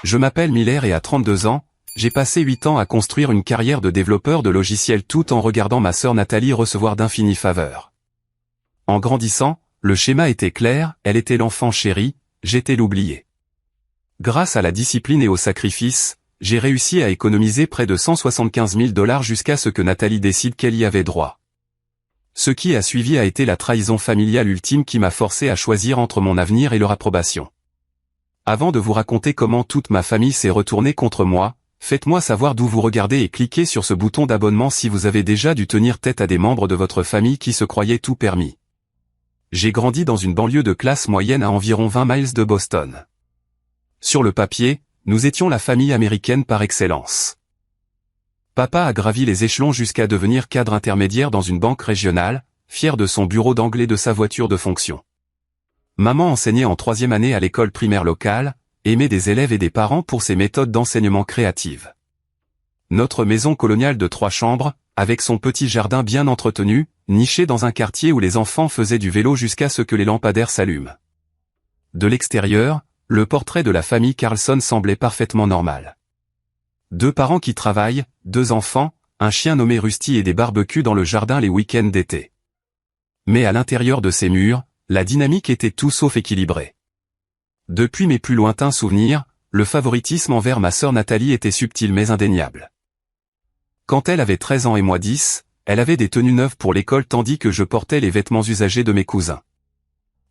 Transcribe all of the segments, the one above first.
Je m'appelle Miller et à 32 ans, j'ai passé 8 ans à construire une carrière de développeur de logiciels tout en regardant ma sœur Nathalie recevoir d'infinies faveurs. En grandissant, le schéma était clair, elle était l'enfant chéri, j'étais l'oublié. Grâce à la discipline et au sacrifice, j'ai réussi à économiser près de 175 000 $ jusqu'à ce que Nathalie décide qu'elle y avait droit. Ce qui a suivi a été la trahison familiale ultime qui m'a forcé à choisir entre mon avenir et leur approbation. Avant de vous raconter comment toute ma famille s'est retournée contre moi, faites-moi savoir d'où vous regardez et cliquez sur ce bouton d'abonnement si vous avez déjà dû tenir tête à des membres de votre famille qui se croyaient tout permis. J'ai grandi dans une banlieue de classe moyenne à environ 20 miles de Boston. Sur le papier, nous étions la famille américaine par excellence. Papa a gravi les échelons jusqu'à devenir cadre intermédiaire dans une banque régionale, fier de son bureau d'anglais de sa voiture de fonction. Maman enseignait en 3e année à l'école primaire locale, aimait des élèves et des parents pour ses méthodes d'enseignement créatives. Notre maison coloniale de 3 chambres, avec son petit jardin bien entretenu, niché dans un quartier où les enfants faisaient du vélo jusqu'à ce que les lampadaires s'allument. De l'extérieur, le portrait de la famille Carlson semblait parfaitement normal. 2 parents qui travaillent, 2 enfants, un chien nommé Rusty et des barbecues dans le jardin les week-ends d'été. Mais à l'intérieur de ces murs, la dynamique était tout sauf équilibrée. Depuis mes plus lointains souvenirs, le favoritisme envers ma sœur Nathalie était subtil mais indéniable. Quand elle avait 13 ans et moi 10, elle avait des tenues neuves pour l'école tandis que je portais les vêtements usagés de mes cousins.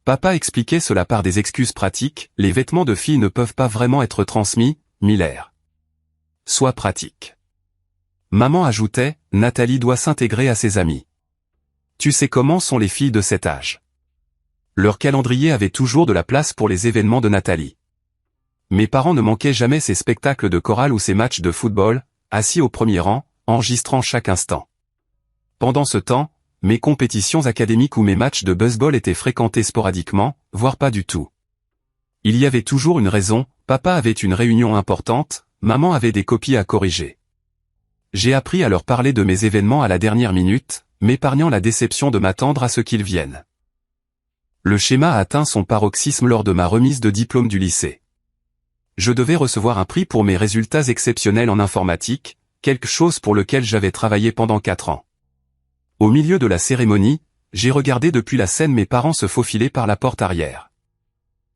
Papa expliquait cela par des excuses pratiques, les vêtements de filles ne peuvent pas vraiment être transmis, Miller. Sois pratique. Maman ajoutait, Nathalie doit s'intégrer à ses amis. Tu sais comment sont les filles de cet âge. Leur calendrier avait toujours de la place pour les événements de Nathalie. Mes parents ne manquaient jamais ses spectacles de chorale ou ses matchs de football, assis au premier rang, enregistrant chaque instant. Pendant ce temps, mes compétitions académiques ou mes matchs de baseball étaient fréquentés sporadiquement, voire pas du tout. Il y avait toujours une raison, papa avait une réunion importante, maman avait des copies à corriger. J'ai appris à leur parler de mes événements à la dernière minute, m'épargnant la déception de m'attendre à ce qu'ils viennent. Le schéma a atteint son paroxysme lors de ma remise de diplôme du lycée. Je devais recevoir un prix pour mes résultats exceptionnels en informatique, quelque chose pour lequel j'avais travaillé pendant 4 ans. Au milieu de la cérémonie, j'ai regardé depuis la scène mes parents se faufiler par la porte arrière.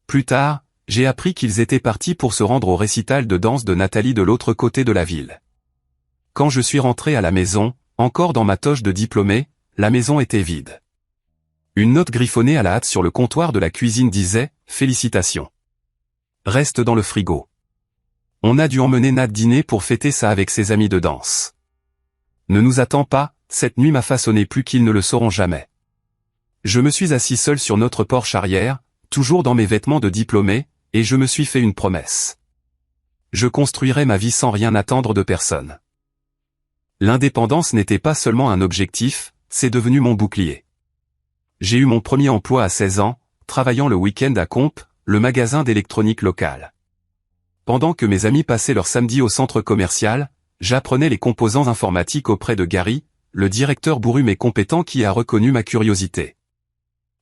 Plus tard, j'ai appris qu'ils étaient partis pour se rendre au récital de danse de Nathalie de l'autre côté de la ville. Quand je suis rentré à la maison, encore dans ma toge de diplômé, la maison était vide. Une note griffonnée à la hâte sur le comptoir de la cuisine disait « Félicitations. Reste dans le frigo. » On a dû emmener Nat dîner pour fêter ça avec ses amis de danse. Ne nous attends pas, cette nuit m'a façonné plus qu'ils ne le sauront jamais. Je me suis assis seul sur notre porche arrière, toujours dans mes vêtements de diplômé, et je me suis fait une promesse. Je construirai ma vie sans rien attendre de personne. L'indépendance n'était pas seulement un objectif, c'est devenu mon bouclier. J'ai eu mon premier emploi à 16 ans, travaillant le week-end à Comp, le magasin d'électronique local. Pendant que mes amis passaient leur samedi au centre commercial, j'apprenais les composants informatiques auprès de Gary, le directeur bourru mais compétent qui a reconnu ma curiosité.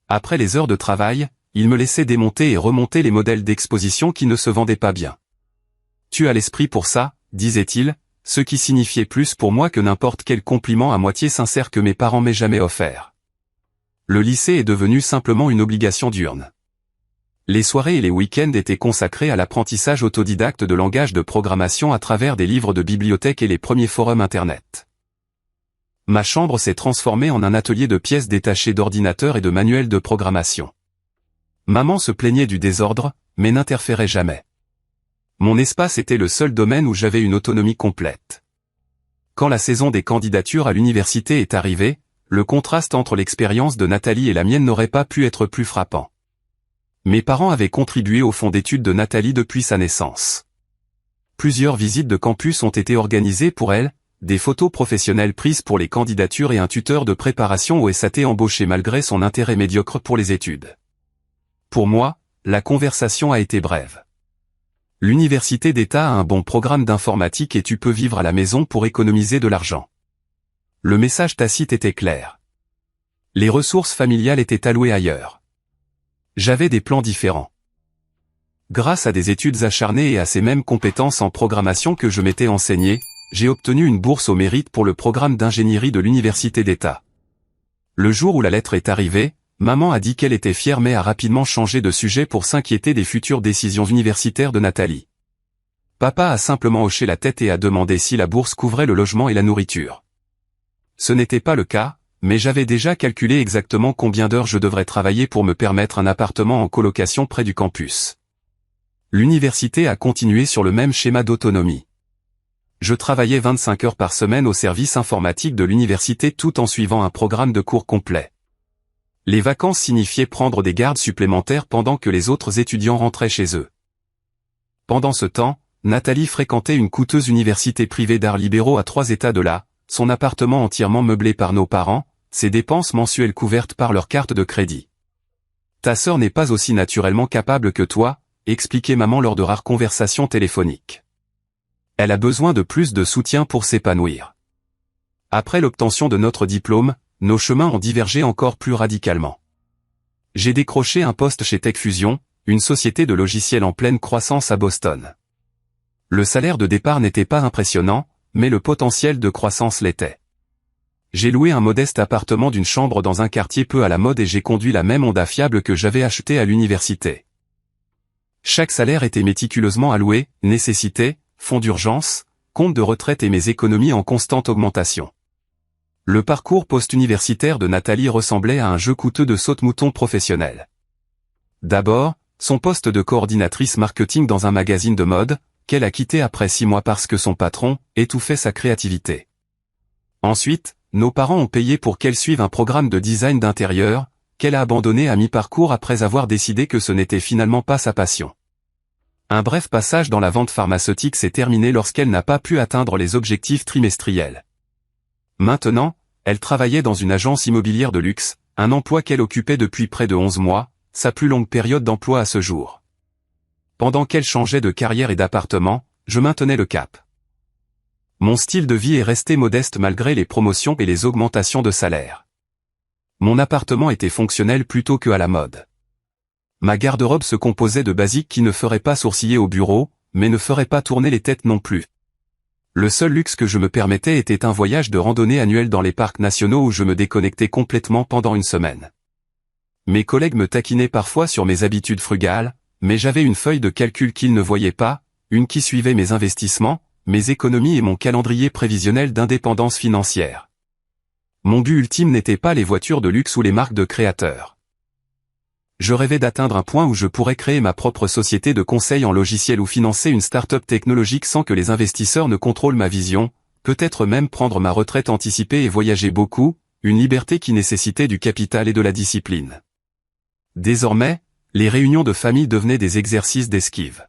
Après les heures de travail, il me laissait démonter et remonter les modèles d'exposition qui ne se vendaient pas bien. « Tu as l'esprit pour ça », disait-il, ce qui signifiait plus pour moi que n'importe quel compliment à moitié sincère que mes parents m'aient jamais offert. Le lycée est devenu simplement une obligation diurne. Les soirées et les week-ends étaient consacrés à l'apprentissage autodidacte de langage de programmation à travers des livres de bibliothèque et les premiers forums Internet. Ma chambre s'est transformée en un atelier de pièces détachées d'ordinateurs et de manuels de programmation. Maman se plaignait du désordre, mais n'interférait jamais. Mon espace était le seul domaine où j'avais une autonomie complète. Quand la saison des candidatures à l'université est arrivée, le contraste entre l'expérience de Nathalie et la mienne n'aurait pas pu être plus frappant. Mes parents avaient contribué au fonds d'études de Nathalie depuis sa naissance. Plusieurs visites de campus ont été organisées pour elle, des photos professionnelles prises pour les candidatures et un tuteur de préparation au SAT embauché malgré son intérêt médiocre pour les études. Pour moi, la conversation a été brève. L'université d'État a un bon programme d'informatique et tu peux vivre à la maison pour économiser de l'argent. Le message tacite était clair. Les ressources familiales étaient allouées ailleurs. J'avais des plans différents. Grâce à des études acharnées et à ces mêmes compétences en programmation que je m'étais enseigné, j'ai obtenu une bourse au mérite pour le programme d'ingénierie de l'Université d'État. Le jour où la lettre est arrivée, maman a dit qu'elle était fière mais a rapidement changé de sujet pour s'inquiéter des futures décisions universitaires de Nathalie. Papa a simplement hoché la tête et a demandé si la bourse couvrait le logement et la nourriture. Ce n'était pas le cas, mais j'avais déjà calculé exactement combien d'heures je devrais travailler pour me permettre un appartement en colocation près du campus. L'université a continué sur le même schéma d'autonomie. Je travaillais 25 heures par semaine au service informatique de l'université tout en suivant un programme de cours complet. Les vacances signifiaient prendre des gardes supplémentaires pendant que les autres étudiants rentraient chez eux. Pendant ce temps, Nathalie fréquentait une coûteuse université privée d'arts libéraux à 3 états de là, son appartement entièrement meublé par nos parents, ses dépenses mensuelles couvertes par leur carte de crédit. Ta sœur n'est pas aussi naturellement capable que toi, expliquait maman lors de rares conversations téléphoniques. Elle a besoin de plus de soutien pour s'épanouir. Après l'obtention de notre diplôme, nos chemins ont divergé encore plus radicalement. J'ai décroché un poste chez TechFusion, une société de logiciels en pleine croissance à Boston. Le salaire de départ n'était pas impressionnant, mais le potentiel de croissance l'était. J'ai loué un modeste appartement d'une chambre dans un quartier peu à la mode et j'ai conduit la même Honda fiable que j'avais achetée à l'université. Chaque salaire était méticuleusement alloué, nécessité, fonds d'urgence, compte de retraite et mes économies en constante augmentation. Le parcours post-universitaire de Nathalie ressemblait à un jeu coûteux de saute-mouton professionnel. D'abord, son poste de coordinatrice marketing dans un magazine de mode, qu'elle a quitté après 6 mois parce que son patron étouffait sa créativité. Ensuite, nos parents ont payé pour qu'elle suive un programme de design d'intérieur, qu'elle a abandonné à mi-parcours après avoir décidé que ce n'était finalement pas sa passion. Un bref passage dans la vente pharmaceutique s'est terminé lorsqu'elle n'a pas pu atteindre les objectifs trimestriels. Maintenant, elle travaillait dans une agence immobilière de luxe, un emploi qu'elle occupait depuis près de 11 mois, sa plus longue période d'emploi à ce jour. Pendant qu'elle changeait de carrière et d'appartement, je maintenais le cap. Mon style de vie est resté modeste malgré les promotions et les augmentations de salaire. Mon appartement était fonctionnel plutôt que à la mode. Ma garde-robe se composait de basiques qui ne feraient pas sourciller au bureau, mais ne feraient pas tourner les têtes non plus. Le seul luxe que je me permettais était un voyage de randonnée annuel dans les parcs nationaux où je me déconnectais complètement pendant une semaine. Mes collègues me taquinaient parfois sur mes habitudes frugales, mais j'avais une feuille de calcul qu'ils ne voyaient pas, une qui suivait mes investissements, mes économies et mon calendrier prévisionnel d'indépendance financière. Mon but ultime n'était pas les voitures de luxe ou les marques de créateurs. Je rêvais d'atteindre un point où je pourrais créer ma propre société de conseil en logiciel ou financer une start-up technologique sans que les investisseurs ne contrôlent ma vision, peut-être même prendre ma retraite anticipée et voyager beaucoup, une liberté qui nécessitait du capital et de la discipline. Désormais, les réunions de famille devenaient des exercices d'esquive.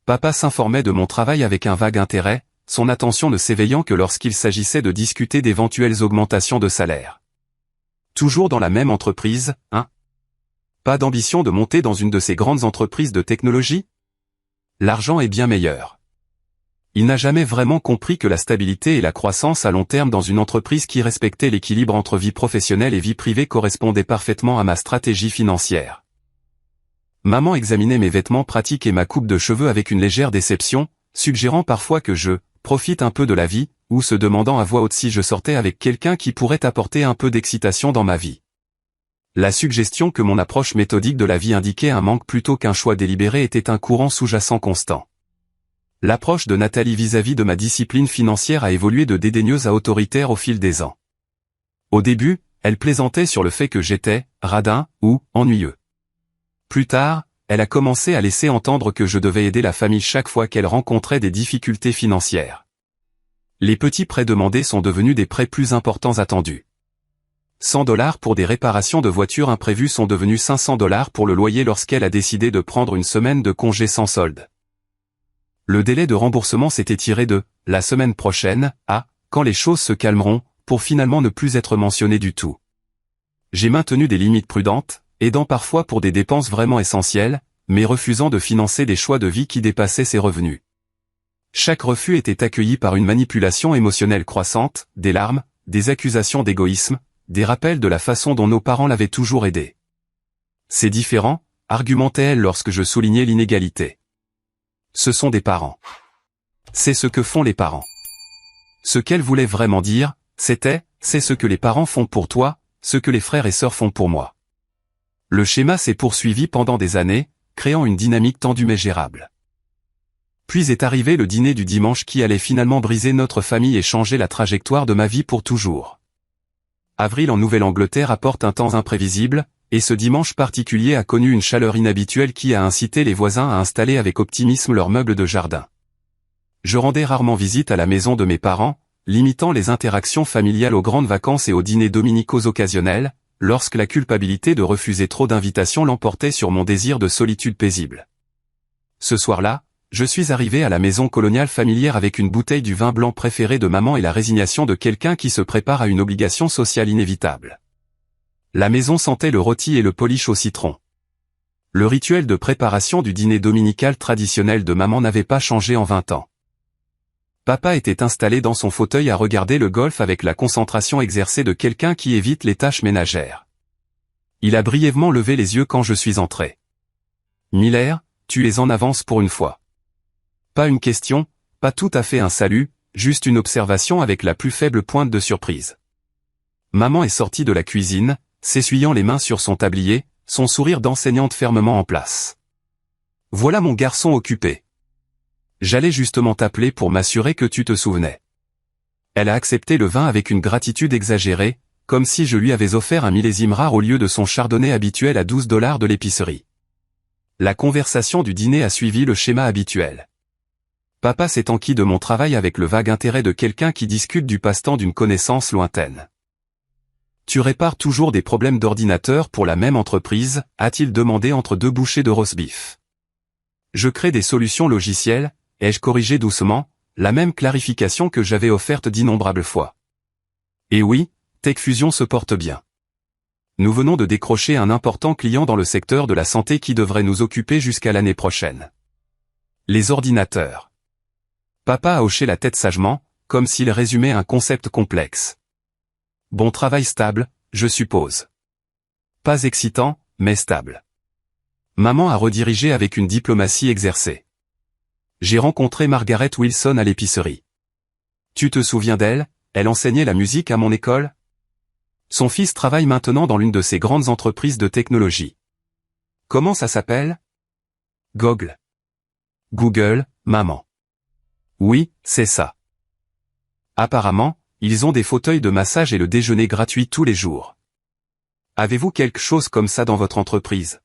Papa s'informait de mon travail avec un vague intérêt, son attention ne s'éveillant que lorsqu'il s'agissait de discuter d'éventuelles augmentations de salaire. Toujours dans la même entreprise, hein? Pas d'ambition de monter dans une de ces grandes entreprises de technologie? L'argent est bien meilleur. Il n'a jamais vraiment compris que la stabilité et la croissance à long terme dans une entreprise qui respectait l'équilibre entre vie professionnelle et vie privée correspondaient parfaitement à ma stratégie financière. Maman examinait mes vêtements pratiques et ma coupe de cheveux avec une légère déception, suggérant parfois que je profite un peu de la vie, ou se demandant à voix haute si je sortais avec quelqu'un qui pourrait apporter un peu d'excitation dans ma vie. La suggestion que mon approche méthodique de la vie indiquait un manque plutôt qu'un choix délibéré était un courant sous-jacent constant. L'approche de Nathalie vis-à-vis de ma discipline financière a évolué de dédaigneuse à autoritaire au fil des ans. Au début, elle plaisantait sur le fait que j'étais radin ou ennuyeux. Plus tard, elle a commencé à laisser entendre que je devais aider la famille chaque fois qu'elle rencontrait des difficultés financières. Les petits prêts demandés sont devenus des prêts plus importants attendus. 100 $ pour des réparations de voitures imprévues sont devenus 500 $ pour le loyer lorsqu'elle a décidé de prendre une semaine de congé sans solde. Le délai de remboursement s'est étiré de « la semaine prochaine » à « quand les choses se calmeront » pour finalement ne plus être mentionné du tout. J'ai maintenu des limites prudentes, aidant parfois pour des dépenses vraiment essentielles, mais refusant de financer des choix de vie qui dépassaient ses revenus. Chaque refus était accueilli par une manipulation émotionnelle croissante, des larmes, des accusations d'égoïsme, des rappels de la façon dont nos parents l'avaient toujours aidé. C'est différent, argumentait-elle lorsque je soulignais l'inégalité. Ce sont des parents. C'est ce que font les parents. Ce qu'elle voulait vraiment dire, c'est ce que les parents font pour toi, ce que les frères et sœurs font pour moi. Le schéma s'est poursuivi pendant des années, créant une dynamique tendue mais gérable. Puis est arrivé le dîner du dimanche qui allait finalement briser notre famille et changer la trajectoire de ma vie pour toujours. Avril en Nouvelle-Angleterre apporte un temps imprévisible, et ce dimanche particulier a connu une chaleur inhabituelle qui a incité les voisins à installer avec optimisme leurs meubles de jardin. Je rendais rarement visite à la maison de mes parents, limitant les interactions familiales aux grandes vacances et aux dîners dominicaux occasionnels, lorsque la culpabilité de refuser trop d'invitations l'emportait sur mon désir de solitude paisible. Ce soir-là, je suis arrivé à la maison coloniale familière avec une bouteille du vin blanc préféré de maman et la résignation de quelqu'un qui se prépare à une obligation sociale inévitable. La maison sentait le rôti et le polish au citron. Le rituel de préparation du dîner dominical traditionnel de maman n'avait pas changé en 20 ans. Papa était installé dans son fauteuil à regarder le golf avec la concentration exercée de quelqu'un qui évite les tâches ménagères. Il a brièvement levé les yeux quand je suis entré. « Miller, tu es en avance pour une fois. » Pas une question, pas tout à fait un salut, juste une observation avec la plus faible pointe de surprise. Maman est sortie de la cuisine, s'essuyant les mains sur son tablier, son sourire d'enseignante fermement en place. « Voilà mon garçon occupé. J'allais justement t'appeler pour m'assurer que tu te souvenais. » Elle a accepté le vin avec une gratitude exagérée, comme si je lui avais offert un millésime rare au lieu de son chardonnay habituel à $12 de l'épicerie. La conversation du dîner a suivi le schéma habituel. Papa s'est enquis de mon travail avec le vague intérêt de quelqu'un qui discute du passe-temps d'une connaissance lointaine. « Tu répares toujours des problèmes d'ordinateur pour la même entreprise ?» a-t-il demandé entre deux bouchées de roast-beef. « Je crée des solutions logicielles », ai-je corrigé doucement, la même clarification que j'avais offerte d'innombrables fois. Et oui, TechFusion se porte bien. Nous venons de décrocher un important client dans le secteur de la santé qui devrait nous occuper jusqu'à l'année prochaine. Les ordinateurs. Papa a hoché la tête sagement, comme s'il résumait un concept complexe. Bon travail stable, je suppose. Pas excitant, mais stable. Maman a redirigé avec une diplomatie exercée. J'ai rencontré Margaret Wilson à l'épicerie. Tu te souviens d'elle? Elle enseignait la musique à mon école? Son fils travaille maintenant dans l'une de ces grandes entreprises de technologie. Comment ça s'appelle? Google. Google, maman. Oui, c'est ça. Apparemment, ils ont des fauteuils de massage et le déjeuner gratuit tous les jours. Avez-vous quelque chose comme ça dans votre entreprise?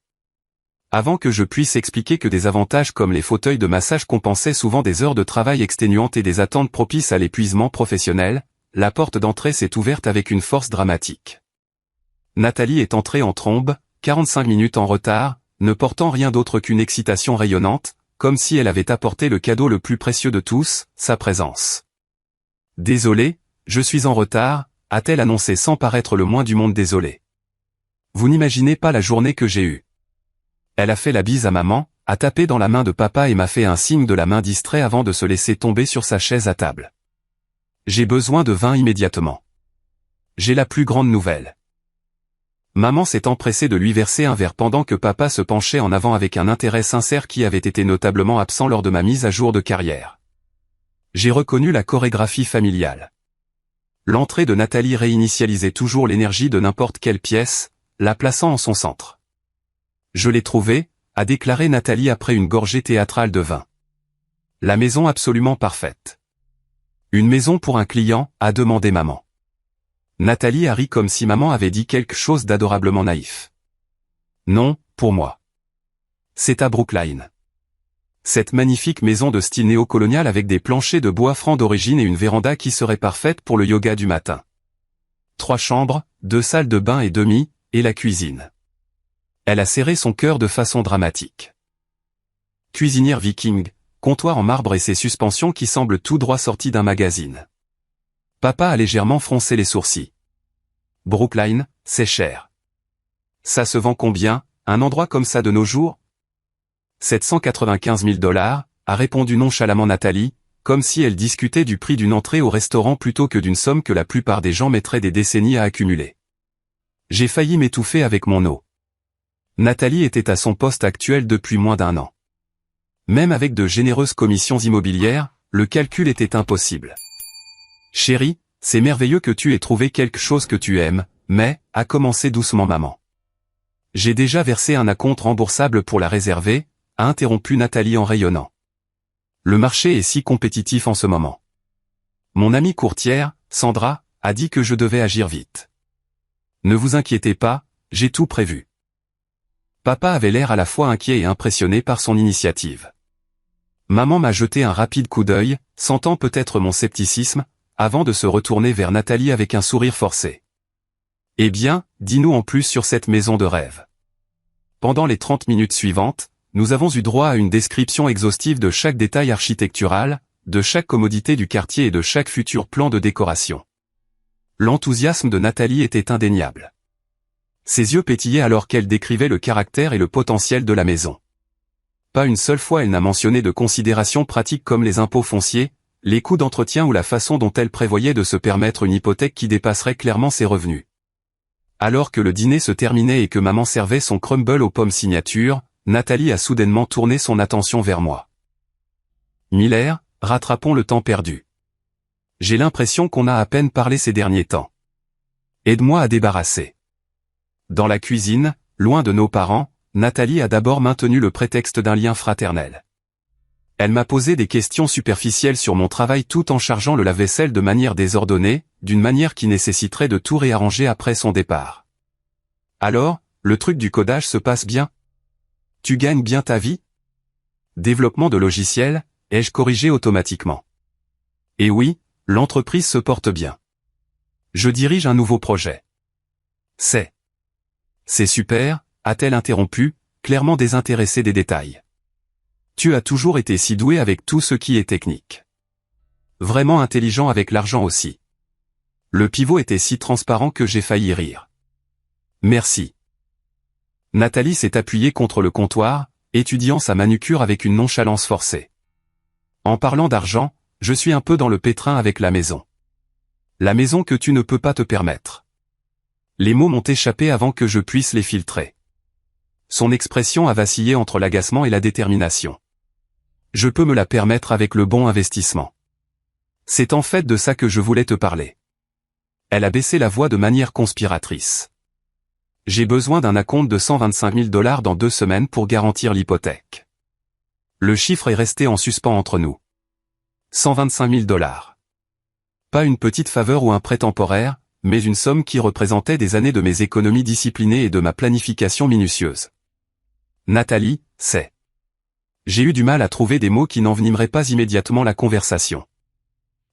Avant que je puisse expliquer que des avantages comme les fauteuils de massage compensaient souvent des heures de travail exténuantes et des attentes propices à l'épuisement professionnel, la porte d'entrée s'est ouverte avec une force dramatique. Nathalie est entrée en trombe, 45 minutes en retard, ne portant rien d'autre qu'une excitation rayonnante, comme si elle avait apporté le cadeau le plus précieux de tous, sa présence. « Désolée, je suis en retard », a-t-elle annoncé sans paraître le moins du monde désolée. Vous n'imaginez pas la journée que j'ai eue. Elle a fait la bise à maman, a tapé dans la main de papa et m'a fait un signe de la main distrait avant de se laisser tomber sur sa chaise à table. J'ai besoin de vin immédiatement. J'ai la plus grande nouvelle. Maman s'est empressée de lui verser un verre pendant que papa se penchait en avant avec un intérêt sincère qui avait été notablement absent lors de ma mise à jour de carrière. J'ai reconnu la chorégraphie familiale. L'entrée de Nathalie réinitialisait toujours l'énergie de n'importe quelle pièce, la plaçant en son centre. Je l'ai trouvée, a déclaré Nathalie après une gorgée théâtrale de vin. La maison absolument parfaite. Une maison pour un client, a demandé maman. Nathalie a ri comme si maman avait dit quelque chose d'adorablement naïf. Non, pour moi. C'est à Brookline. Cette magnifique maison de style néocolonial avec des planchers de bois franc d'origine et une véranda qui serait parfaite pour le yoga du matin. 3 chambres, 2 salles de bain et demi, et la cuisine. Elle a serré son cœur de façon dramatique. Cuisinière viking, comptoir en marbre et ses suspensions qui semblent tout droit sorties d'un magazine. Papa a légèrement froncé les sourcils. Brookline, c'est cher. Ça se vend combien, un endroit comme ça de nos jours? 795 000 $, a répondu nonchalamment Nathalie, comme si elle discutait du prix d'une entrée au restaurant plutôt que d'une somme que la plupart des gens mettraient des décennies à accumuler. J'ai failli m'étouffer avec mon eau. Nathalie était à son poste actuel depuis moins d'1 an. Même avec de généreuses commissions immobilières, le calcul était impossible. Chérie, c'est merveilleux que tu aies trouvé quelque chose que tu aimes, mais, a commencé doucement maman. J'ai déjà versé un acompte remboursable pour la réserver, a interrompu Nathalie en rayonnant. Le marché est si compétitif en ce moment. Mon amie courtière, Sandra, a dit que je devais agir vite. Ne vous inquiétez pas, j'ai tout prévu. Papa avait l'air à la fois inquiet et impressionné par son initiative. Maman m'a jeté un rapide coup d'œil, sentant peut-être mon scepticisme, avant de se retourner vers Nathalie avec un sourire forcé. Eh bien, dis-nous en plus sur cette maison de rêve. Pendant les 30 minutes suivantes, nous avons eu droit à une description exhaustive de chaque détail architectural, de chaque commodité du quartier et de chaque futur plan de décoration. L'enthousiasme de Nathalie était indéniable. Ses yeux pétillaient alors qu'elle décrivait le caractère et le potentiel de la maison. Pas une seule fois elle n'a mentionné de considérations pratiques comme les impôts fonciers, les coûts d'entretien ou la façon dont elle prévoyait de se permettre une hypothèque qui dépasserait clairement ses revenus. Alors que le dîner se terminait et que maman servait son crumble aux pommes signature, Nathalie a soudainement tourné son attention vers moi. Miller, rattrapons le temps perdu. J'ai l'impression qu'on a à peine parlé ces derniers temps. Aide-moi à débarrasser. Dans la cuisine, loin de nos parents, Nathalie a d'abord maintenu le prétexte d'un lien fraternel. Elle m'a posé des questions superficielles sur mon travail tout en chargeant le lave-vaisselle de manière désordonnée, d'une manière qui nécessiterait de tout réarranger après son départ. Alors, le truc du codage se passe bien? Tu gagnes bien ta vie? Développement de logiciels, ai-je corrigé automatiquement? Et oui, l'entreprise se porte bien. Je dirige un nouveau projet. C'est super, a-t-elle interrompu, clairement désintéressée des détails. Tu as toujours été si doué avec tout ce qui est technique. Vraiment intelligent avec l'argent aussi. Le pivot était si transparent que j'ai failli rire. Merci. Nathalie s'est appuyée contre le comptoir, étudiant sa manucure avec une nonchalance forcée. En parlant d'argent, je suis un peu dans le pétrin avec la maison. La maison que tu ne peux pas te permettre. Les mots m'ont échappé avant que je puisse les filtrer. Son expression a vacillé entre l'agacement et la détermination. Je peux me la permettre avec le bon investissement. C'est en fait de ça que je voulais te parler. Elle a baissé la voix de manière conspiratrice. J'ai besoin d'un acompte de $125 000 dans 2 semaines pour garantir l'hypothèque. Le chiffre est resté en suspens entre nous. $125 000. Pas une petite faveur ou un prêt temporaire, mais une somme qui représentait des années de mes économies disciplinées et de ma planification minutieuse. Nathalie, J'ai eu du mal à trouver des mots qui n'envenimeraient pas immédiatement la conversation.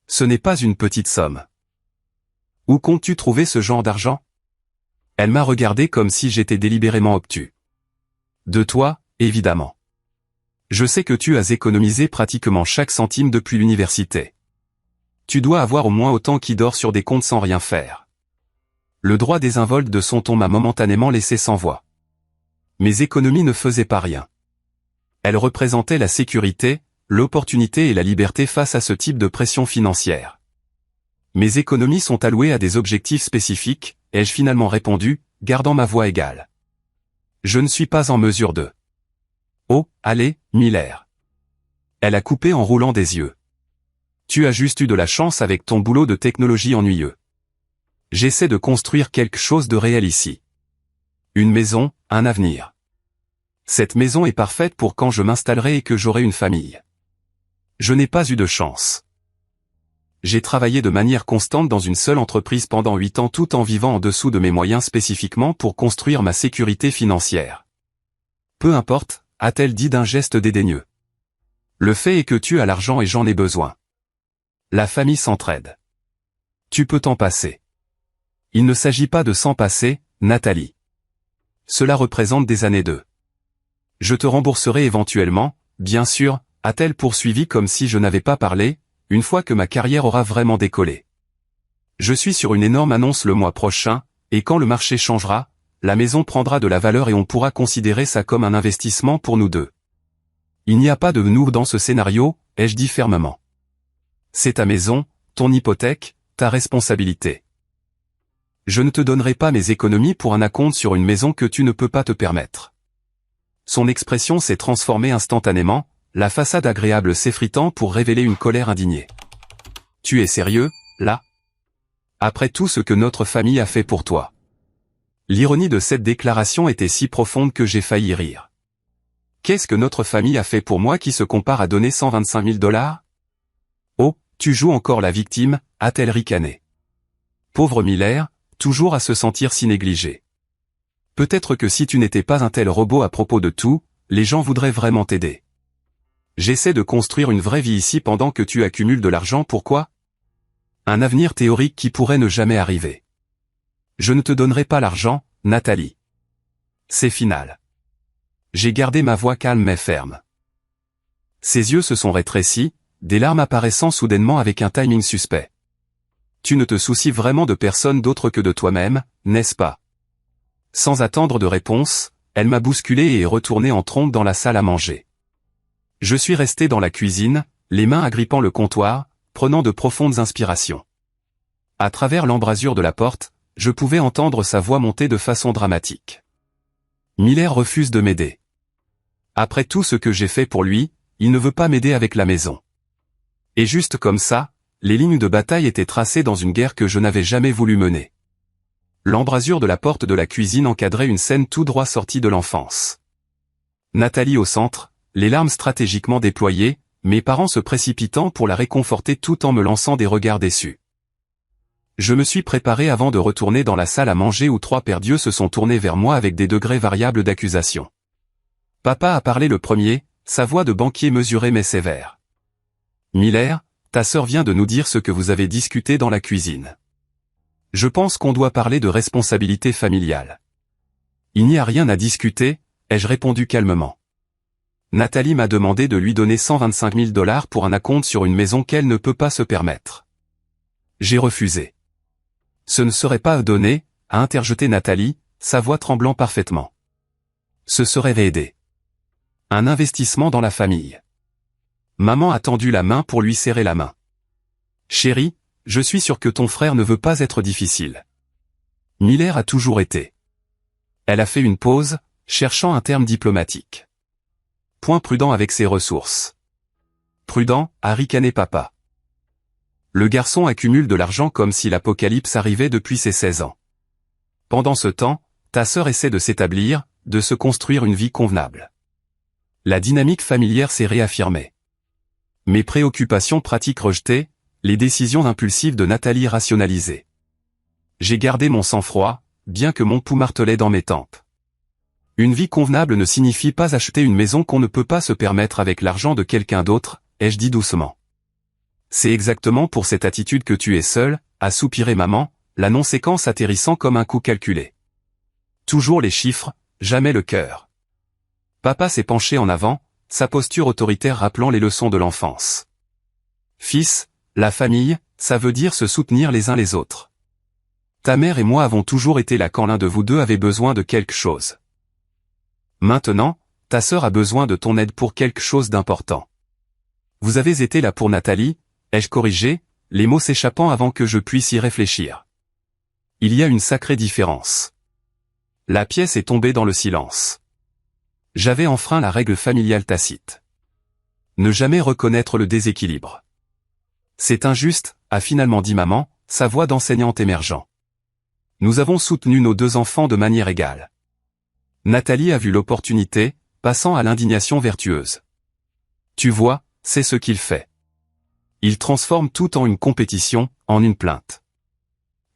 Ce n'est pas une petite somme. Où comptes-tu trouver ce genre d'argent? Elle m'a regardé comme si j'étais délibérément obtus. De toi, évidemment. Je sais que tu as économisé pratiquement chaque centime depuis l'université. Tu dois avoir au moins autant qui dort sur des comptes sans rien faire. Le droit désinvolte de son ton m'a momentanément laissé sans voix. Mes économies ne faisaient pas rien. Elles représentaient la sécurité, l'opportunité et la liberté face à ce type de pression financière. Mes économies sont allouées à des objectifs spécifiques, ai-je finalement répondu, gardant ma voix égale. Je ne suis pas en mesure de... Oh, allez, Miller. Elle a coupé en roulant des yeux. Tu as juste eu de la chance avec ton boulot de technologie ennuyeux. J'essaie de construire quelque chose de réel ici. Une maison, un avenir. Cette maison est parfaite pour quand je m'installerai et que j'aurai une famille. Je n'ai pas eu de chance. J'ai travaillé de manière constante dans une seule entreprise pendant 8 ans tout en vivant en dessous de mes moyens spécifiquement pour construire ma sécurité financière. Peu importe, a-t-elle dit d'un geste dédaigneux. Le fait est que tu as l'argent et j'en ai besoin. La famille s'entraide. Tu peux t'en passer. Il ne s'agit pas de s'en passer, Nathalie. Cela représente des années de... Je te rembourserai éventuellement, bien sûr, a-t-elle poursuivi comme si je n'avais pas parlé, une fois que ma carrière aura vraiment décollé. Je suis sur une énorme annonce le mois prochain, et quand le marché changera, la maison prendra de la valeur et on pourra considérer ça comme un investissement pour nous deux. Il n'y a pas de nous dans ce scénario, ai-je dit fermement. C'est ta maison, ton hypothèque, ta responsabilité. Je ne te donnerai pas mes économies pour un acompte sur une maison que tu ne peux pas te permettre. Son expression s'est transformée instantanément, la façade agréable s'effritant pour révéler une colère indignée. Tu es sérieux, là? Après tout ce que notre famille a fait pour toi. L'ironie de cette déclaration était si profonde que j'ai failli rire. Qu'est-ce que notre famille a fait pour moi qui se compare à donner 125 000 $? Oh, tu joues encore la victime, a-t-elle ricané. Pauvre Miller, toujours à se sentir si négligé. Peut-être que si tu n'étais pas un tel robot à propos de tout, les gens voudraient vraiment t'aider. J'essaie de construire une vraie vie ici pendant que tu accumules de l'argent, pourquoi? Un avenir théorique qui pourrait ne jamais arriver. Je ne te donnerai pas l'argent, Nathalie. C'est final. J'ai gardé ma voix calme mais ferme. Ses yeux se sont rétrécis, des larmes apparaissant soudainement avec un timing suspect. Tu ne te soucies vraiment de personne d'autre que de toi-même, n'est-ce pas? Sans attendre de réponse, elle m'a bousculé et est retournée en trombe dans la salle à manger. Je suis resté dans la cuisine, les mains agrippant le comptoir, prenant de profondes inspirations. À travers l'embrasure de la porte, je pouvais entendre sa voix monter de façon dramatique. Miller refuse de m'aider. Après tout ce que j'ai fait pour lui, il ne veut pas m'aider avec la maison. Et juste comme ça, les lignes de bataille étaient tracées dans une guerre que je n'avais jamais voulu mener. L'embrasure de la porte de la cuisine encadrait une scène tout droit sortie de l'enfance. Nathalie au centre, les larmes stratégiquement déployées, mes parents se précipitant pour la réconforter tout en me lançant des regards déçus. Je me suis préparé avant de retourner dans la salle à manger où trois paires d'yeux se sont tournés vers moi avec des degrés variables d'accusation. Papa a parlé le premier, sa voix de banquier mesurée mais sévère. Miller, ta sœur vient de nous dire ce que vous avez discuté dans la cuisine. Je pense qu'on doit parler de responsabilité familiale. Il n'y a rien à discuter, ai-je répondu calmement. Nathalie m'a demandé de lui donner 125 000 $ pour un acompte sur une maison qu'elle ne peut pas se permettre. J'ai refusé. Ce ne serait pas à donner, a interjeté Nathalie, sa voix tremblant parfaitement. Ce serait aider. Un investissement dans la famille. Maman a tendu la main pour lui serrer la main. Chérie, je suis sûr que ton frère ne veut pas être difficile. Miller a toujours été. Elle a fait une pause, cherchant un terme diplomatique. Point prudent avec ses ressources. Prudent, a ricané papa. Le garçon accumule de l'argent comme si l'apocalypse arrivait depuis ses 16 ans. Pendant ce temps, ta sœur essaie de s'établir, de se construire une vie convenable. La dynamique familière s'est réaffirmée. Mes préoccupations pratiques rejetées, les décisions impulsives de Nathalie rationalisées. J'ai gardé mon sang-froid, bien que mon pouls martelait dans mes tempes. Une vie convenable ne signifie pas acheter une maison qu'on ne peut pas se permettre avec l'argent de quelqu'un d'autre, ai-je dit doucement. C'est exactement pour cette attitude que tu es seule, a soupiré maman, la non-séquence atterrissant comme un coup calculé. Toujours les chiffres, jamais le cœur. Papa s'est penché en avant, sa posture autoritaire rappelant les leçons de l'enfance. Fils, la famille, ça veut dire se soutenir les uns les autres. Ta mère et moi avons toujours été là quand l'un de vous deux avait besoin de quelque chose. Maintenant, ta sœur a besoin de ton aide pour quelque chose d'important. Vous avez été là pour Nathalie, ai-je corrigé, les mots s'échappant avant que je puisse y réfléchir. Il y a une sacrée différence. La pièce est tombée dans le silence. J'avais enfreint la règle familiale tacite. Ne jamais reconnaître le déséquilibre. C'est injuste, a finalement dit maman, sa voix d'enseignante émergeant. Nous avons soutenu nos deux enfants de manière égale. Nathalie a vu l'opportunité, passant à l'indignation vertueuse. Tu vois, c'est ce qu'il fait. Il transforme tout en une compétition, en une plainte.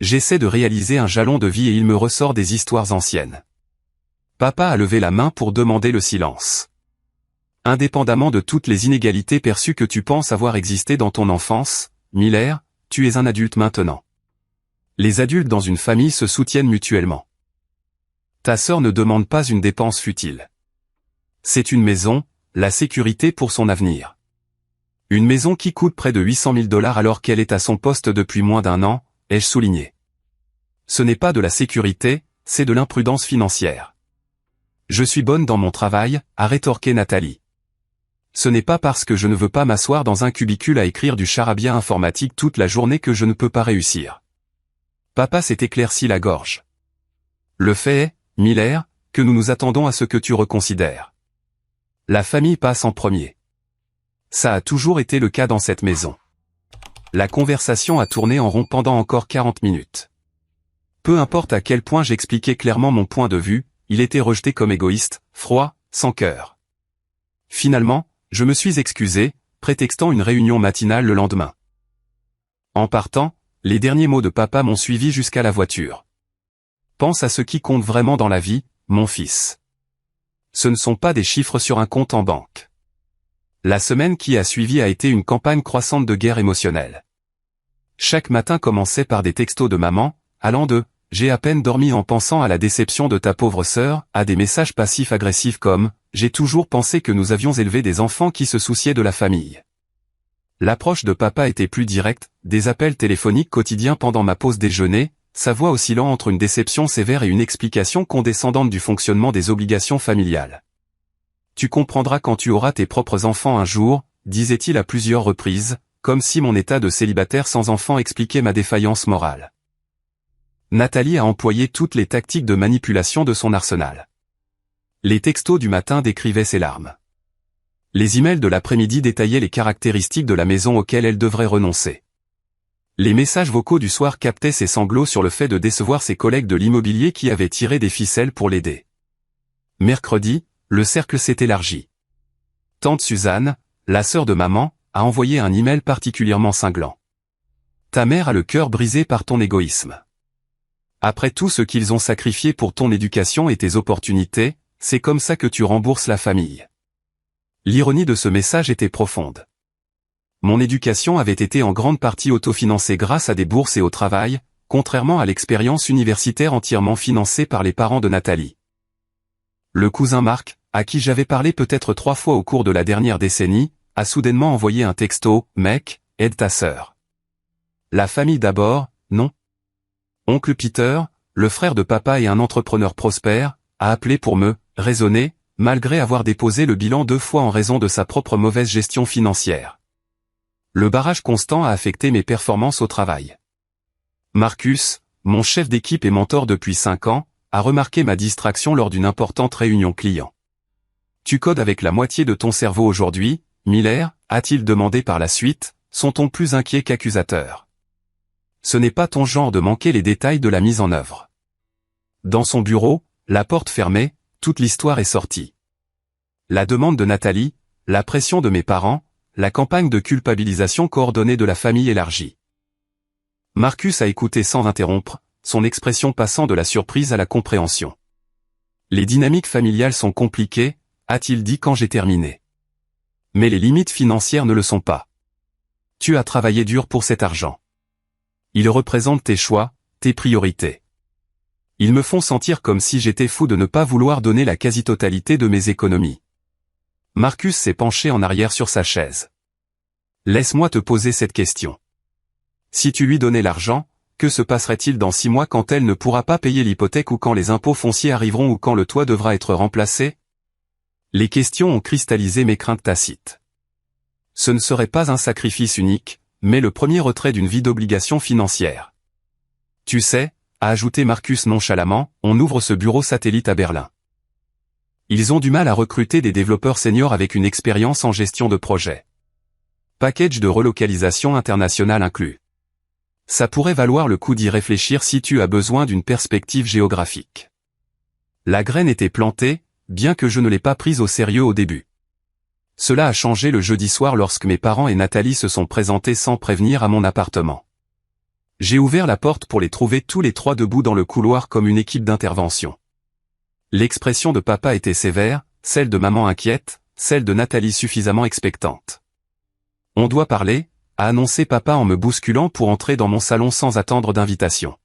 J'essaie de réaliser un jalon de vie et il me ressort des histoires anciennes. Papa a levé la main pour demander le silence. Indépendamment de toutes les inégalités perçues que tu penses avoir existé dans ton enfance, Miller, tu es un adulte maintenant. Les adultes dans une famille se soutiennent mutuellement. Ta sœur ne demande pas une dépense futile. C'est une maison, la sécurité pour son avenir. Une maison qui coûte près de 800 000 $ alors qu'elle est à son poste depuis moins d'un an, ai-je souligné. Ce n'est pas de la sécurité, c'est de l'imprudence financière. Je suis bonne dans mon travail, a rétorqué Nathalie. Ce n'est pas parce que je ne veux pas m'asseoir dans un cubicule à écrire du charabia informatique toute la journée que je ne peux pas réussir. Papa s'est éclairci la gorge. Le fait est, Miller, que nous nous attendons à ce que tu reconsidères. La famille passe en premier. Ça a toujours été le cas dans cette maison. La conversation a tourné en rond pendant encore 40 minutes. Peu importe à quel point j'expliquais clairement mon point de vue, il était rejeté comme égoïste, froid, sans cœur. Finalement, je me suis excusé, prétextant une réunion matinale le lendemain. En partant, les derniers mots de papa m'ont suivi jusqu'à la voiture. Pense à ce qui compte vraiment dans la vie, mon fils. Ce ne sont pas des chiffres sur un compte en banque. La semaine qui a suivi a été une campagne croissante de guerre émotionnelle. Chaque matin commençait par des textos de maman, allant de « j'ai à peine dormi en pensant à la déception de ta pauvre sœur » à des messages passifs-agressifs comme « j'ai toujours pensé que nous avions élevé des enfants qui se souciaient de la famille ». L'approche de papa était plus directe, des appels téléphoniques quotidiens pendant ma pause déjeuner, sa voix oscillant entre une déception sévère et une explication condescendante du fonctionnement des obligations familiales. Tu comprendras quand tu auras tes propres enfants un jour, disait-il à plusieurs reprises, comme si mon état de célibataire sans enfant expliquait ma défaillance morale. Nathalie a employé toutes les tactiques de manipulation de son arsenal. Les textos du matin décrivaient ses larmes. Les emails de l'après-midi détaillaient les caractéristiques de la maison auxquelles elle devrait renoncer. Les messages vocaux du soir captaient ses sanglots sur le fait de décevoir ses collègues de l'immobilier qui avaient tiré des ficelles pour l'aider. Mercredi, le cercle s'est élargi. Tante Suzanne, la sœur de maman, a envoyé un email particulièrement cinglant. Ta mère a le cœur brisé par ton égoïsme. Après tout ce qu'ils ont sacrifié pour ton éducation et tes opportunités, c'est comme ça que tu rembourses la famille. L'ironie de ce message était profonde. Mon éducation avait été en grande partie autofinancée grâce à des bourses et au travail, contrairement à l'expérience universitaire entièrement financée par les parents de Nathalie. Le cousin Marc, à qui j'avais parlé peut-être 3 fois au cours de la dernière décennie, a soudainement envoyé un texto « Mec, aide ta sœur ». La famille d'abord, non. Oncle Peter, le frère de papa et un entrepreneur prospère, a appelé pour me raisonner, malgré avoir déposé le bilan 2 fois en raison de sa propre mauvaise gestion financière. Le barrage constant a affecté mes performances au travail. Marcus, mon chef d'équipe et mentor depuis 5 ans, a remarqué ma distraction lors d'une importante réunion client. Tu codes avec la moitié de ton cerveau aujourd'hui, Miller, a-t-il demandé par la suite, sont-on plus inquiet qu'accusateur? Ce n'est pas ton genre de manquer les détails de la mise en œuvre. Dans son bureau, la porte fermée, toute l'histoire est sortie. La demande de Nathalie, la pression de mes parents, la campagne de culpabilisation coordonnée de la famille élargie. Marcus a écouté sans interrompre, son expression passant de la surprise à la compréhension. Les dynamiques familiales sont compliquées, a-t-il dit quand j'ai terminé. Mais les limites financières ne le sont pas. Tu as travaillé dur pour cet argent. Ils représentent tes choix, tes priorités. Ils me font sentir comme si j'étais fou de ne pas vouloir donner la quasi-totalité de mes économies. Marcus s'est penché en arrière sur sa chaise. Laisse-moi te poser cette question. Si tu lui donnais l'argent, que se passerait-il dans 6 mois quand elle ne pourra pas payer l'hypothèque ou quand les impôts fonciers arriveront ou quand le toit devra être remplacé? Les questions ont cristallisé mes craintes tacites. Ce ne serait pas un sacrifice unique, mais le premier retrait d'une vie d'obligation financière. Tu sais, a ajouté Marcus nonchalamment, on ouvre ce bureau satellite à Berlin. Ils ont du mal à recruter des développeurs seniors avec une expérience en gestion de projet. Package de relocalisation internationale inclus. Ça pourrait valoir le coup d'y réfléchir si tu as besoin d'une perspective géographique. La graine était plantée, bien que je ne l'ai pas prise au sérieux au début. Cela a changé le jeudi soir lorsque mes parents et Nathalie se sont présentés sans prévenir à mon appartement. J'ai ouvert la porte pour les trouver tous les 3 debout dans le couloir comme une équipe d'intervention. L'expression de papa était sévère, celle de maman inquiète, celle de Nathalie suffisamment expectante. On doit parler, a annoncé papa en me bousculant pour entrer dans mon salon sans attendre d'invitation.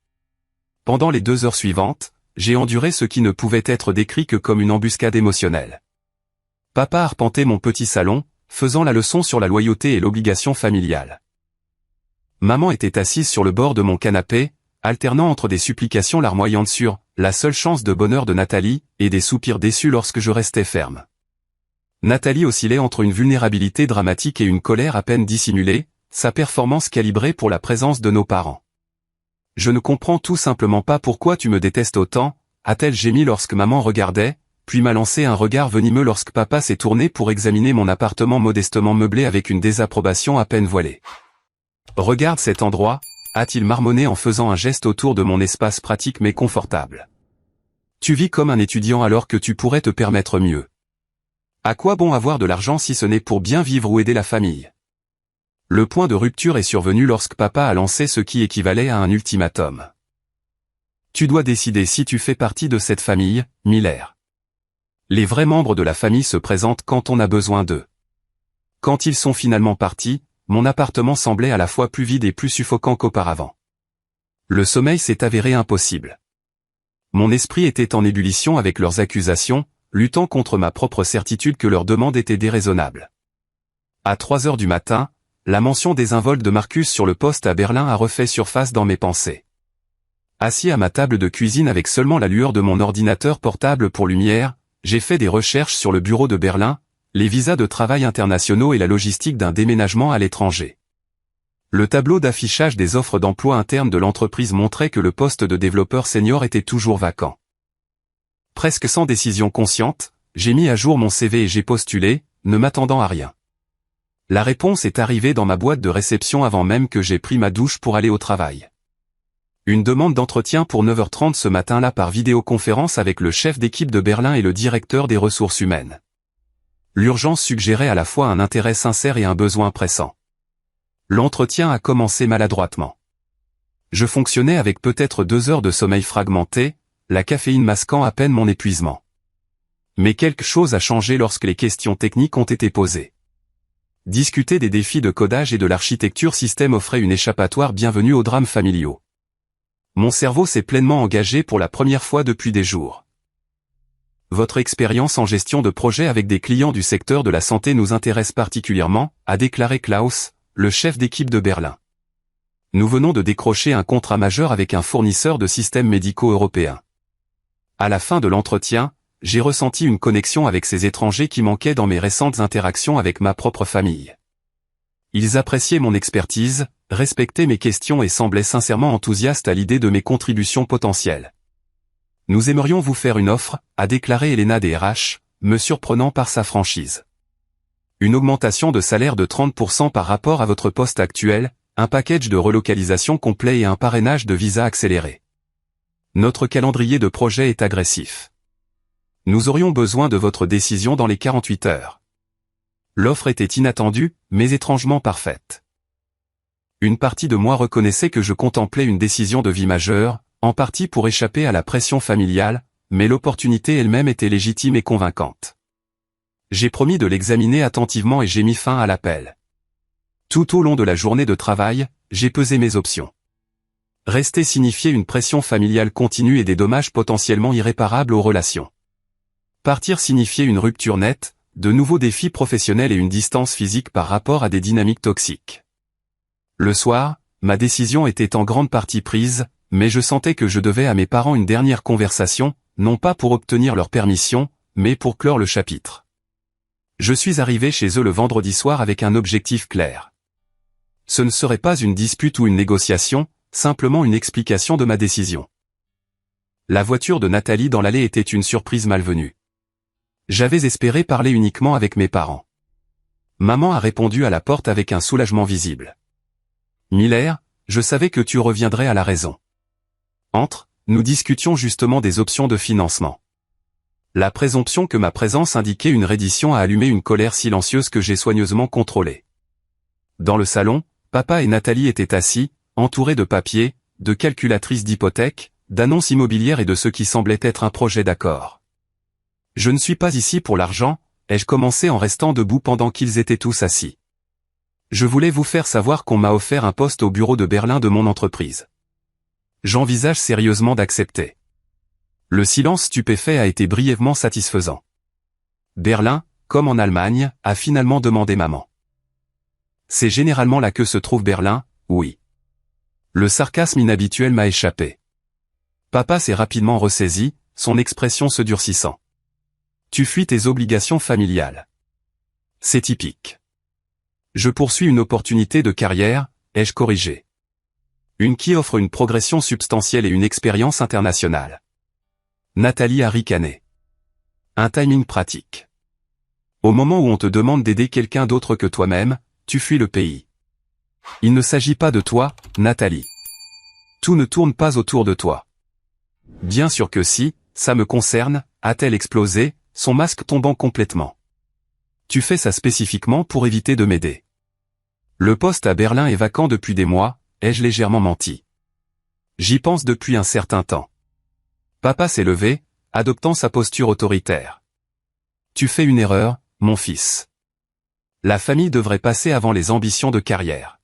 Pendant les 2 heures suivantes, j'ai enduré ce qui ne pouvait être décrit que comme une embuscade émotionnelle. Papa arpentait mon petit salon, faisant la leçon sur la loyauté et l'obligation familiale. Maman était assise sur le bord de mon canapé, alternant entre des supplications larmoyantes sur « la seule chance de bonheur de Nathalie » et des soupirs déçus lorsque je restais ferme. Nathalie oscillait entre une vulnérabilité dramatique et une colère à peine dissimulée, sa performance calibrée pour la présence de nos parents. Je ne comprends tout simplement pas pourquoi tu me détestes autant, a-t-elle gémi lorsque maman regardait, puis m'a lancé un regard venimeux lorsque papa s'est tourné pour examiner mon appartement modestement meublé avec une désapprobation à peine voilée. Regarde cet endroit, a-t-il marmonné en faisant un geste autour de mon espace pratique mais confortable. Tu vis comme un étudiant alors que tu pourrais te permettre mieux. À quoi bon avoir de l'argent si ce n'est pour bien vivre ou aider la famille? Le point de rupture est survenu lorsque papa a lancé ce qui équivalait à un ultimatum. Tu dois décider si tu fais partie de cette famille, Miller. Les vrais membres de la famille se présentent quand on a besoin d'eux. Quand ils sont finalement partis, mon appartement semblait à la fois plus vide et plus suffocant qu'auparavant. Le sommeil s'est avéré impossible. Mon esprit était en ébullition avec leurs accusations, luttant contre ma propre certitude que leur demande était déraisonnable. À 3 heures du matin, la mention désinvolte de Marcus sur le poste à Berlin a refait surface dans mes pensées. Assis à ma table de cuisine avec seulement la lueur de mon ordinateur portable pour lumière, j'ai fait des recherches sur le bureau de Berlin, les visas de travail internationaux et la logistique d'un déménagement à l'étranger. Le tableau d'affichage des offres d'emploi internes de l'entreprise montrait que le poste de développeur senior était toujours vacant. Presque sans décision consciente, j'ai mis à jour mon CV et j'ai postulé, ne m'attendant à rien. La réponse est arrivée dans ma boîte de réception avant même que j'aie pris ma douche pour aller au travail. Une demande d'entretien pour 9h30 ce matin-là par vidéoconférence avec le chef d'équipe de Berlin et le directeur des ressources humaines. L'urgence suggérait à la fois un intérêt sincère et un besoin pressant. L'entretien a commencé maladroitement. Je fonctionnais avec peut-être 2 heures de sommeil fragmenté, la caféine masquant à peine mon épuisement. Mais quelque chose a changé lorsque les questions techniques ont été posées. Discuter des défis de codage et de l'architecture système offrait une échappatoire bienvenue aux drames familiaux. Mon cerveau s'est pleinement engagé pour la première fois depuis des jours. Votre expérience en gestion de projet avec des clients du secteur de la santé nous intéresse particulièrement, a déclaré Klaus, le chef d'équipe de Berlin. Nous venons de décrocher un contrat majeur avec un fournisseur de systèmes médicaux européens. À la fin de l'entretien, j'ai ressenti une connexion avec ces étrangers qui manquaient dans mes récentes interactions avec ma propre famille. Ils appréciaient mon expertise, respectaient mes questions et semblaient sincèrement enthousiastes à l'idée de mes contributions potentielles. Nous aimerions vous faire une offre, a déclaré Elena des RH, me surprenant par sa franchise. Une augmentation de salaire de 30% par rapport à votre poste actuel, un package de relocalisation complet et un parrainage de visa accéléré. Notre calendrier de projet est agressif. Nous aurions besoin de votre décision dans les 48 heures. L'offre était inattendue, mais étrangement parfaite. Une partie de moi reconnaissait que je contemplais une décision de vie majeure, en partie pour échapper à la pression familiale, mais l'opportunité elle-même était légitime et convaincante. J'ai promis de l'examiner attentivement et j'ai mis fin à l'appel. Tout au long de la journée de travail, j'ai pesé mes options. Rester signifiait une pression familiale continue et des dommages potentiellement irréparables aux relations. Partir signifiait une rupture nette, de nouveaux défis professionnels et une distance physique par rapport à des dynamiques toxiques. Le soir, ma décision était en grande partie prise, mais je sentais que je devais à mes parents une dernière conversation, non pas pour obtenir leur permission, mais pour clore le chapitre. Je suis arrivé chez eux le vendredi soir avec un objectif clair. Ce ne serait pas une dispute ou une négociation, simplement une explication de ma décision. La voiture de Nathalie dans l'allée était une surprise malvenue. J'avais espéré parler uniquement avec mes parents. Maman a répondu à la porte avec un soulagement visible. Miller, je savais que tu reviendrais à la raison. Entre, nous discutions justement des options de financement. La présomption que ma présence indiquait une reddition a allumé une colère silencieuse que j'ai soigneusement contrôlée. Dans le salon, papa et Nathalie étaient assis, entourés de papiers, de calculatrices d'hypothèques, d'annonces immobilières et de ce qui semblait être un projet d'accord. Je ne suis pas ici pour l'argent, ai-je commencé en restant debout pendant qu'ils étaient tous assis. Je voulais vous faire savoir qu'on m'a offert un poste au bureau de Berlin de mon entreprise. J'envisage sérieusement d'accepter. Le silence stupéfait a été brièvement satisfaisant. Berlin, comme en Allemagne, a finalement demandé maman. C'est généralement là que se trouve Berlin, oui. Le sarcasme inhabituel m'a échappé. Papa s'est rapidement ressaisi, son expression se durcissant. Tu fuis tes obligations familiales. C'est typique. Je poursuis une opportunité de carrière, ai-je corrigé. Une qui offre une progression substantielle et une expérience internationale. Nathalie a ricané. Un timing pratique. Au moment où on te demande d'aider quelqu'un d'autre que toi-même, tu fuis le pays. Il ne s'agit pas de toi, Nathalie. Tout ne tourne pas autour de toi. Bien sûr que si, ça me concerne, a-t-elle explosé, son masque tombant complètement. Tu fais ça spécifiquement pour éviter de m'aider. Le poste à Berlin est vacant depuis des mois, ai-je légèrement menti. J'y pense depuis un certain temps. Papa s'est levé, adoptant sa posture autoritaire. Tu fais une erreur, mon fils. La famille devrait passer avant les ambitions de carrière.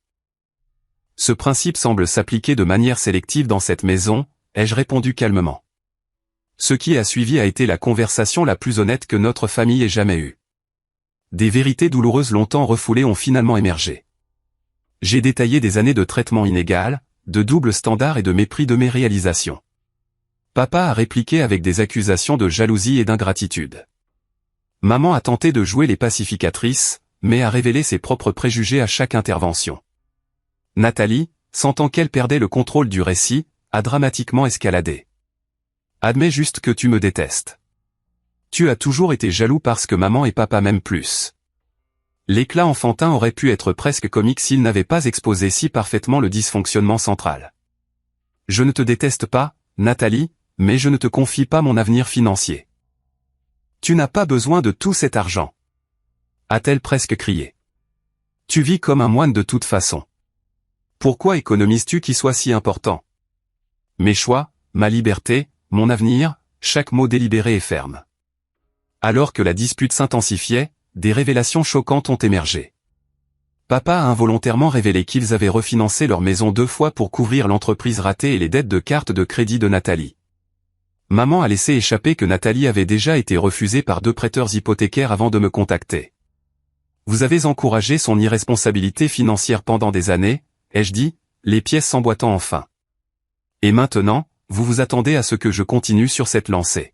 Ce principe semble s'appliquer de manière sélective dans cette maison, ai-je répondu calmement. Ce qui a suivi a été la conversation la plus honnête que notre famille ait jamais eue. Des vérités douloureuses longtemps refoulées ont finalement émergé. J'ai détaillé des années de traitement inégal, de double standard et de mépris de mes réalisations. Papa a répliqué avec des accusations de jalousie et d'ingratitude. Maman a tenté de jouer les pacificatrices, mais a révélé ses propres préjugés à chaque intervention. Nathalie, sentant qu'elle perdait le contrôle du récit, a dramatiquement escaladé. Admets juste que tu me détestes. Tu as toujours été jaloux parce que maman et papa m'aiment plus. L'éclat enfantin aurait pu être presque comique s'il n'avait pas exposé si parfaitement le dysfonctionnement central. Je ne te déteste pas, Nathalie, mais je ne te confie pas mon avenir financier. Tu n'as pas besoin de tout cet argent. A-t-elle presque crié. Tu vis comme un moine de toute façon. Pourquoi économises-tu qu'il soit si important? Mes choix, ma liberté, mon avenir, chaque mot délibéré et ferme. Alors que la dispute s'intensifiait, des révélations choquantes ont émergé. Papa a involontairement révélé qu'ils avaient refinancé leur maison 2 fois pour couvrir l'entreprise ratée et les dettes de carte de crédit de Nathalie. Maman a laissé échapper que Nathalie avait déjà été refusée par 2 prêteurs hypothécaires avant de me contacter. Vous avez encouragé son irresponsabilité financière pendant des années, ai-je dit, les pièces s'emboîtant enfin. Et maintenant, vous vous attendez à ce que je continue sur cette lancée.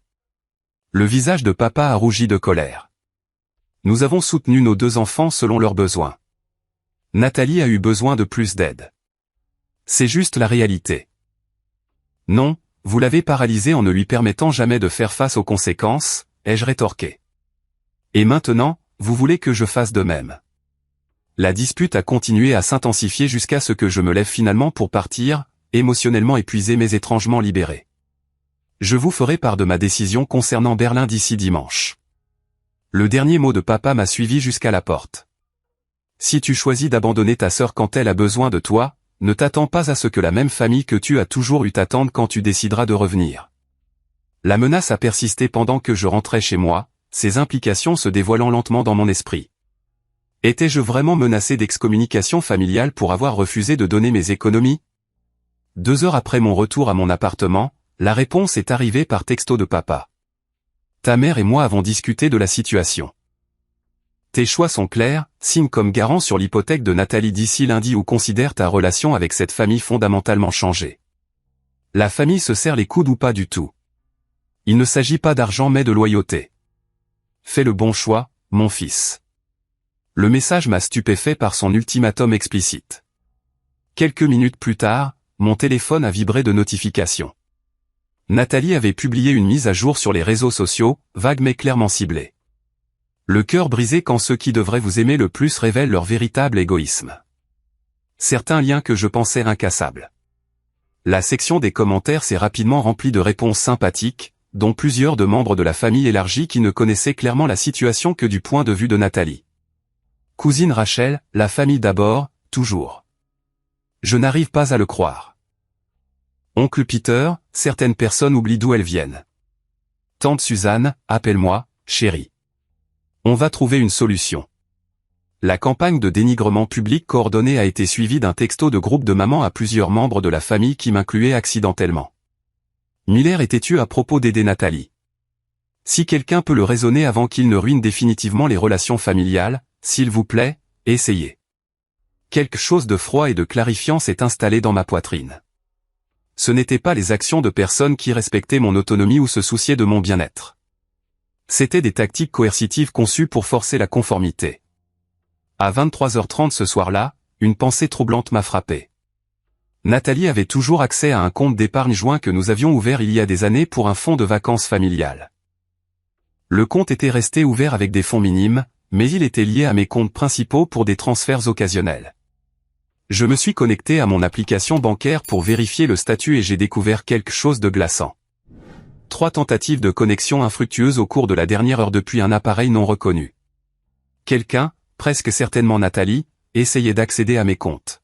Le visage de papa a rougi de colère. Nous avons soutenu nos 2 enfants selon leurs besoins. Nathalie a eu besoin de plus d'aide. C'est juste la réalité. Non, vous l'avez paralysée en ne lui permettant jamais de faire face aux conséquences, ai-je rétorqué. Et maintenant, vous voulez que je fasse de même. La dispute a continué à s'intensifier jusqu'à ce que je me lève finalement pour partir, émotionnellement épuisé mais étrangement libéré. Je vous ferai part de ma décision concernant Berlin d'ici dimanche. Le dernier mot de papa m'a suivi jusqu'à la porte. Si tu choisis d'abandonner ta sœur quand elle a besoin de toi, ne t'attends pas à ce que la même famille que tu as toujours eu t'attende quand tu décideras de revenir. La menace a persisté pendant que je rentrais chez moi, ses implications se dévoilant lentement dans mon esprit. Étais-je vraiment menacé d'excommunication familiale pour avoir refusé de donner mes économies? 2 heures après mon retour à mon appartement, la réponse est arrivée par texto de papa. Ta mère et moi avons discuté de la situation. Tes choix sont clairs, signe comme garant sur l'hypothèque de Nathalie d'ici lundi ou considère ta relation avec cette famille fondamentalement changée. La famille se serre les coudes ou pas du tout. Il ne s'agit pas d'argent mais de loyauté. Fais le bon choix, mon fils. Le message m'a stupéfait par son ultimatum explicite. Quelques minutes plus tard, mon téléphone a vibré de notifications. Nathalie avait publié une mise à jour sur les réseaux sociaux, vague mais clairement ciblée. Le cœur brisé quand ceux qui devraient vous aimer le plus révèlent leur véritable égoïsme. Certains liens que je pensais incassables. La section des commentaires s'est rapidement remplie de réponses sympathiques, dont plusieurs de membres de la famille élargie qui ne connaissaient clairement la situation que du point de vue de Nathalie. Cousine Rachel, la famille d'abord, toujours. Je n'arrive pas à le croire. Oncle Peter, certaines personnes oublient d'où elles viennent. Tante Suzanne, appelle-moi, chérie. On va trouver une solution. La campagne de dénigrement public coordonnée a été suivie d'un texto de groupe de maman à plusieurs membres de la famille qui m'incluaient accidentellement. Miller est têtu à propos d'aider Nathalie. Si quelqu'un peut le raisonner avant qu'il ne ruine définitivement les relations familiales, s'il vous plaît, essayez. Quelque chose de froid et de clarifiant s'est installé dans ma poitrine. Ce n'étaient pas les actions de personnes qui respectaient mon autonomie ou se souciaient de mon bien-être. C'étaient des tactiques coercitives conçues pour forcer la conformité. À 23h30 ce soir-là, une pensée troublante m'a frappé. Nathalie avait toujours accès à un compte d'épargne joint que nous avions ouvert il y a des années pour un fonds de vacances familiales. Le compte était resté ouvert avec des fonds minimes, mais il était lié à mes comptes principaux pour des transferts occasionnels. Je me suis connecté à mon application bancaire pour vérifier le statut et j'ai découvert quelque chose de glaçant. 3 tentatives de connexion infructueuses au cours de la dernière heure depuis un appareil non reconnu. Quelqu'un, presque certainement Nathalie, essayait d'accéder à mes comptes.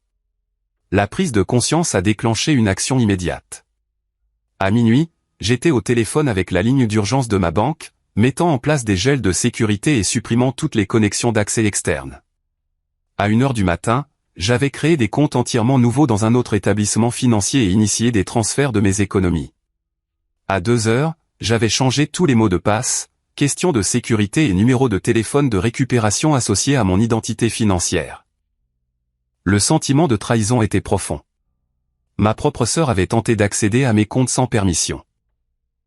La prise de conscience a déclenché une action immédiate. À minuit, j'étais au téléphone avec la ligne d'urgence de ma banque, mettant en place des gels de sécurité et supprimant toutes les connexions d'accès externes. À 1 heure du matin, j'avais créé des comptes entièrement nouveaux dans un autre établissement financier et initié des transferts de mes économies. À 2 heures, j'avais changé tous les mots de passe, questions de sécurité et numéros de téléphone de récupération associés à mon identité financière. Le sentiment de trahison était profond. Ma propre sœur avait tenté d'accéder à mes comptes sans permission.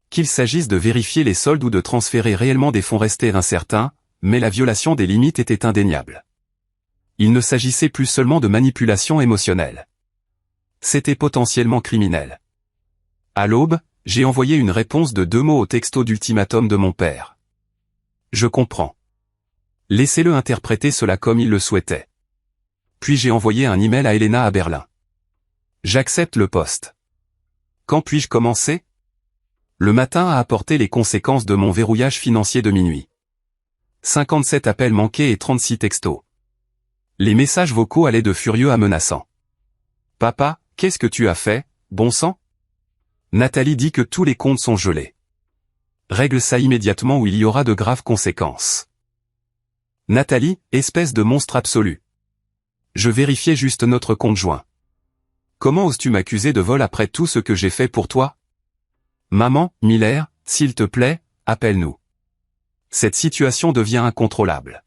Qu'il s'agisse de vérifier les soldes ou de transférer réellement des fonds restés incertains, mais la violation des limites était indéniable. Il ne s'agissait plus seulement de manipulation émotionnelle. C'était potentiellement criminel. À l'aube, j'ai envoyé une réponse de 2 mots au texto d'ultimatum de mon père. Je comprends. Laissez-le interpréter cela comme il le souhaitait. Puis j'ai envoyé un email à Elena à Berlin. J'accepte le poste. Quand puis-je commencer? Le matin a apporté les conséquences de mon verrouillage financier de minuit. 57 appels manqués et 36 textos. Les messages vocaux allaient de furieux à menaçants. Papa, qu'est-ce que tu as fait, bon sang? Nathalie dit que tous les comptes sont gelés. Règle ça immédiatement ou il y aura de graves conséquences. Nathalie, espèce de monstre absolu. Je vérifiais juste notre compte joint. Comment oses-tu m'accuser de vol après tout ce que j'ai fait pour toi? Maman, Miller, s'il te plaît, appelle-nous. Cette situation devient incontrôlable.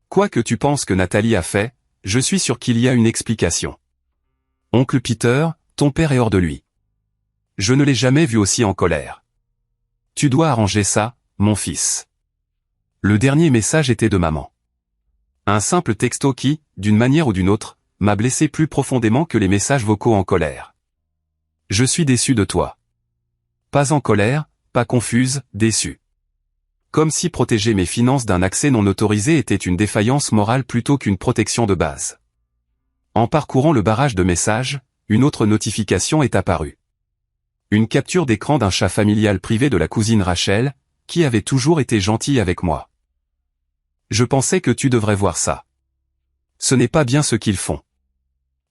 Quoi que tu penses que Nathalie a fait, je suis sûr qu'il y a une explication. Oncle Peter, ton père est hors de lui. Je ne l'ai jamais vu aussi en colère. Tu dois arranger ça, mon fils. Le dernier message était de maman. Un simple texto qui, d'une manière ou d'une autre, m'a blessé plus profondément que les messages vocaux en colère. Je suis déçu de toi. Pas en colère, pas confuse, déçu. Comme si protéger mes finances d'un accès non autorisé était une défaillance morale plutôt qu'une protection de base. En parcourant le barrage de messages, une autre notification est apparue. Une capture d'écran d'un chat familial privé de la cousine Rachel, qui avait toujours été gentille avec moi. Je pensais que tu devrais voir ça. Ce n'est pas bien ce qu'ils font.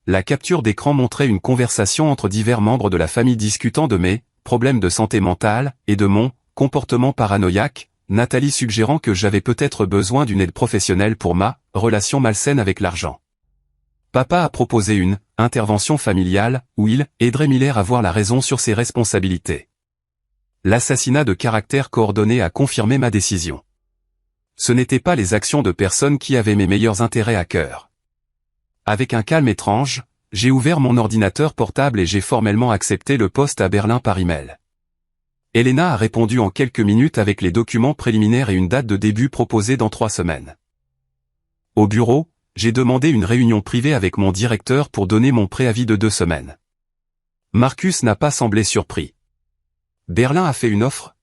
La capture d'écran montrait une conversation entre divers membres de la famille discutant de mes problèmes de santé mentale et de mon comportement paranoïaque, Nathalie suggérant que j'avais peut-être besoin d'une aide professionnelle pour ma relation malsaine avec l'argent. Papa a proposé une intervention familiale où il aiderait Miller à voir la raison sur ses responsabilités. L'assassinat de caractère coordonné a confirmé ma décision. Ce n'étaient pas les actions de personnes qui avaient mes meilleurs intérêts à cœur. Avec un calme étrange, j'ai ouvert mon ordinateur portable et j'ai formellement accepté le poste à Berlin par email. Elena a répondu en quelques minutes avec les documents préliminaires et une date de début proposée dans 3 semaines. Au bureau, j'ai demandé une réunion privée avec mon directeur pour donner mon préavis de 2 semaines. Marcus n'a pas semblé surpris. Berlin a fait une offre?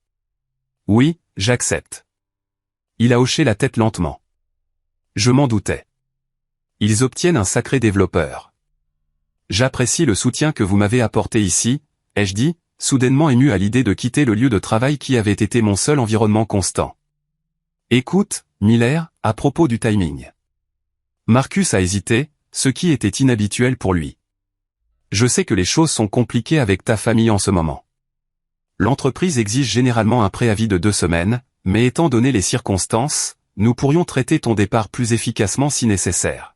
Oui, j'accepte. Il a hoché la tête lentement. Je m'en doutais. Ils obtiennent un sacré développeur. J'apprécie le soutien que vous m'avez apporté ici, ai-je dit, soudainement ému à l'idée de quitter le lieu de travail qui avait été mon seul environnement constant. Écoute, Miller, à propos du timing. Marcus a hésité, ce qui était inhabituel pour lui. Je sais que les choses sont compliquées avec ta famille en ce moment. L'entreprise exige généralement un préavis de 2 semaines, mais étant donné les circonstances, nous pourrions traiter ton départ plus efficacement si nécessaire.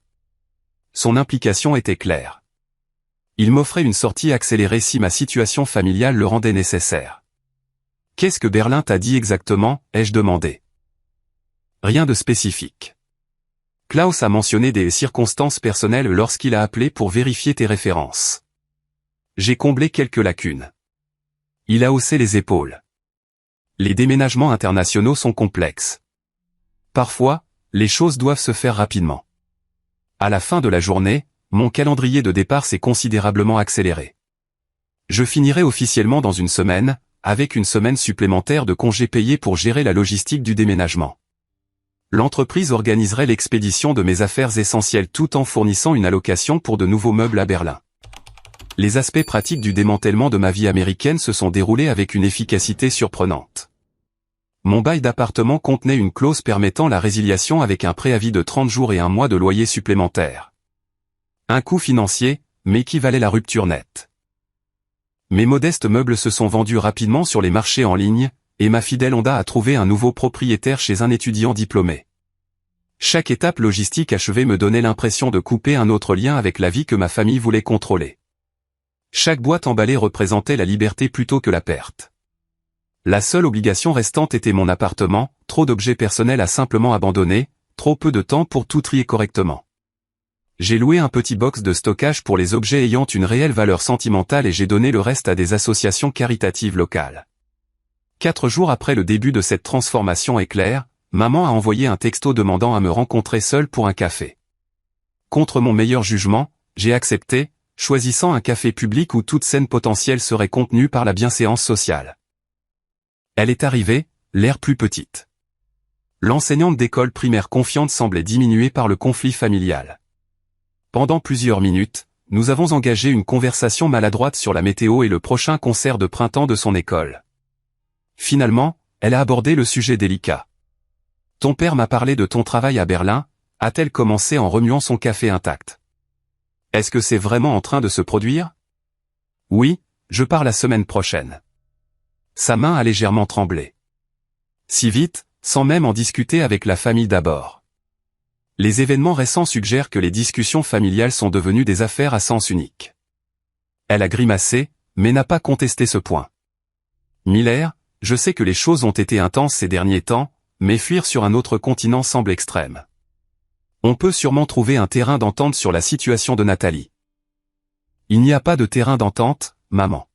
Son implication était claire. Il m'offrait une sortie accélérée si ma situation familiale le rendait nécessaire. Qu'est-ce que Berlin t'a dit exactement, ai-je demandé. Rien de spécifique. Klaus a mentionné des circonstances personnelles lorsqu'il a appelé pour vérifier tes références. J'ai comblé quelques lacunes. Il a haussé les épaules. Les déménagements internationaux sont complexes. Parfois, les choses doivent se faire rapidement. À la fin de la journée, mon calendrier de départ s'est considérablement accéléré. Je finirai officiellement dans une semaine, avec une semaine supplémentaire de congés payés pour gérer la logistique du déménagement. L'entreprise organiserait l'expédition de mes affaires essentielles tout en fournissant une allocation pour de nouveaux meubles à Berlin. Les aspects pratiques du démantèlement de ma vie américaine se sont déroulés avec une efficacité surprenante. Mon bail d'appartement contenait une clause permettant la résiliation avec un préavis de 30 jours et un mois de loyer supplémentaire. Un coût financier, mais qui valait la rupture nette. Mes modestes meubles se sont vendus rapidement sur les marchés en ligne, et ma fidèle Honda a trouvé un nouveau propriétaire chez un étudiant diplômé. Chaque étape logistique achevée me donnait l'impression de couper un autre lien avec la vie que ma famille voulait contrôler. Chaque boîte emballée représentait la liberté plutôt que la perte. La seule obligation restante était mon appartement, trop d'objets personnels à simplement abandonner, trop peu de temps pour tout trier correctement. J'ai loué un petit box de stockage pour les objets ayant une réelle valeur sentimentale et j'ai donné le reste à des associations caritatives locales. 4 jours après le début de cette transformation éclair, maman a envoyé un texto demandant à me rencontrer seule pour un café. Contre mon meilleur jugement, j'ai accepté, choisissant un café public où toute scène potentielle serait contenue par la bienséance sociale. Elle est arrivée, l'air plus petite. L'enseignante d'école primaire confiante semblait diminuée par le conflit familial. Pendant plusieurs minutes, nous avons engagé une conversation maladroite sur la météo et le prochain concert de printemps de son école. Finalement, elle a abordé le sujet délicat. « Ton père m'a parlé de ton travail à Berlin », a-t-elle commencé en remuant son café intact. « Est-ce que c'est vraiment en train de se produire ?»« Oui, je pars la semaine prochaine. » Sa main a légèrement tremblé. Si vite, sans même en discuter avec la famille d'abord. Les événements récents suggèrent que les discussions familiales sont devenues des affaires à sens unique. Elle a grimacé, mais n'a pas contesté ce point. Miller, je sais que les choses ont été intenses ces derniers temps, mais fuir sur un autre continent semble extrême. On peut sûrement trouver un terrain d'entente sur la situation de Nathalie. Il n'y a pas de terrain d'entente, maman.